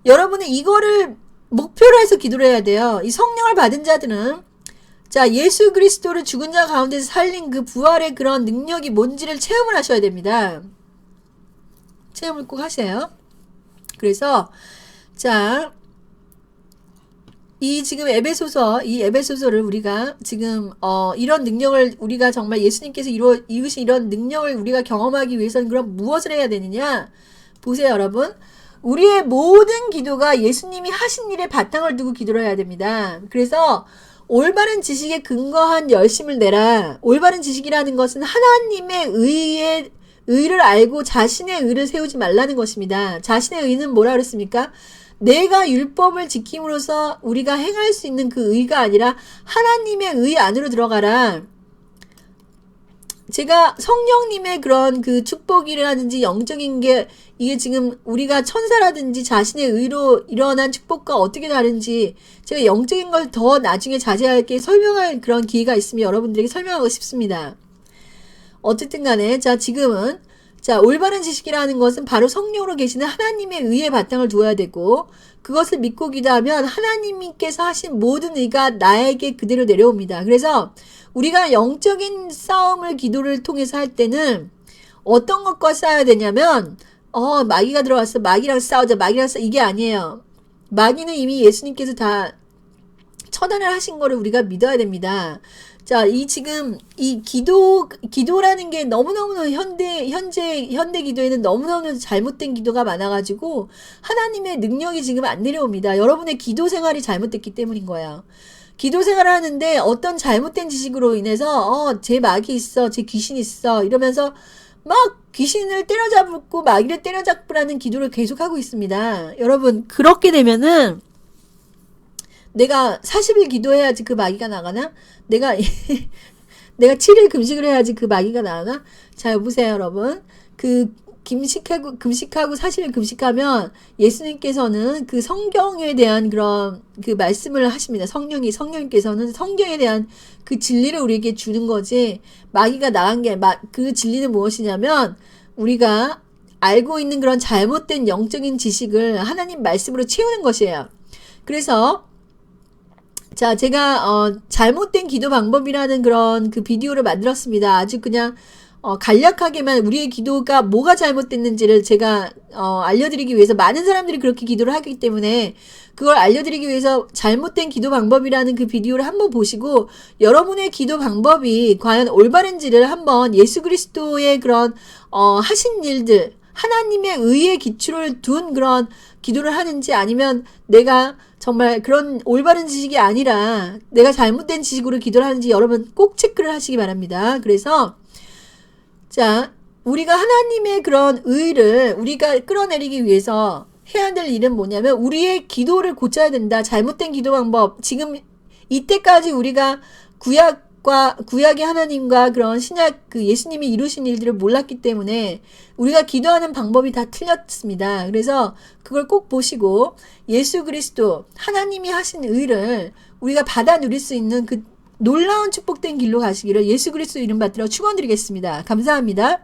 여러분은 이거를 목표로 해서 기도를 해야 돼요. 이 성령을 받은 자들은 자, 예수 그리스도를 죽은 자 가운데서 살린 그 부활의 그런 능력이 뭔지를 체험을 하셔야 됩니다. 체험을 꼭 하세요. 그래서 자, 이 지금 에베소서를 우리가 지금 이런 능력을 우리가 정말 예수님께서 이루신 이런 능력을 우리가 경험하기 위해서는 그럼 무엇을 해야 되느냐? 보세요, 여러분. 우리의 모든 기도가 예수님이 하신 일에 바탕을 두고 기도를 해야 됩니다. 그래서 올바른 지식에 근거한 열심을 내라. 올바른 지식이라는 것은 하나님의 의를 알고 자신의 의를 세우지 말라는 것입니다. 자신의 의는 뭐라 그랬습니까? 내가 율법을 지킴으로써 우리가 행할 수 있는 그 의가 아니라 하나님의 의 안으로 들어가라. 제가 성령님의 그런 그 축복이라든지 영적인 게 이게 지금 우리가 천사라든지 자신의 의로 일어난 축복과 어떻게 다른지 제가 영적인 걸 더 나중에 자세하게 설명할 그런 기회가 있으면 여러분들에게 설명하고 싶습니다. 어쨌든 간에 자 지금은 자 올바른 지식이라는 것은 바로 성령으로 계시는 하나님의 의에 바탕을 두어야 되고 그것을 믿고 기도하면 하나님께서 하신 모든 의가 나에게 그대로 내려옵니다. 그래서 우리가 영적인 싸움을 기도를 통해서 할 때는 어떤 것과 싸워야 되냐면 마귀가 들어왔어. 마귀랑 싸우자. 이게 아니에요. 마귀는 이미 예수님께서 다 처단을 하신 거를 우리가 믿어야 됩니다. 자, 지금 이 기도라는 게 너무너무 현재 기도에는 너무너무 잘못된 기도가 많아가지고 하나님의 능력이 지금 안 내려옵니다. 여러분의 기도 생활이 잘못됐기 때문인 거예요. 기도 생활을 하는데 어떤 잘못된 지식으로 인해서 제 마귀 있어, 제 귀신 있어 이러면서 막 귀신을 때려잡고 마귀를 때려잡으라는 기도를 계속하고 있습니다. 여러분 그렇게 되면은 내가 40일 기도해야지 그 마귀가 나가나? 내가 7일 금식을 해야지 그 마귀가 나가나? 자, 여보세요, 여러분. 금식하고 40일 금식하면 예수님께서는 그 성경에 대한 그런 그 말씀을 하십니다. 성령님께서는 성경에 대한 그 진리를 우리에게 주는 거지, 마귀가 나간 그 진리는 무엇이냐면, 우리가 알고 있는 그런 잘못된 영적인 지식을 하나님 말씀으로 채우는 것이에요. 그래서, 자, 제가, 잘못된 기도 방법이라는 그런 그 비디오를 만들었습니다. 아주 그냥, 간략하게만 우리의 기도가 뭐가 잘못됐는지를 제가, 알려드리기 위해서 많은 사람들이 그렇게 기도를 하기 때문에 그걸 알려드리기 위해서 잘못된 기도 방법이라는 그 비디오를 한번 보시고 여러분의 기도 방법이 과연 올바른지를 한번 예수 그리스도의 그런, 하신 일들, 하나님의 의의 기초를 둔 그런 기도를 하는지 아니면 내가 정말 그런 올바른 지식이 아니라 내가 잘못된 지식으로 기도를 하는지 여러분 꼭 체크를 하시기 바랍니다. 그래서 자, 우리가 하나님의 그런 의를 우리가 끌어내리기 위해서 해야 될 일은 뭐냐면 우리의 기도를 고쳐야 된다. 잘못된 기도 방법. 지금 이때까지 우리가 구약의 하나님과 그런 신약 그 예수님이 이루신 일들을 몰랐기 때문에 우리가 기도하는 방법이 다 틀렸습니다. 그래서 그걸 꼭 보시고 예수 그리스도 하나님이 하신 의를 우리가 받아 누릴 수 있는 그 놀라운 축복된 길로 가시기를 예수 그리스도 이름 받들어 축원드리겠습니다. 감사합니다.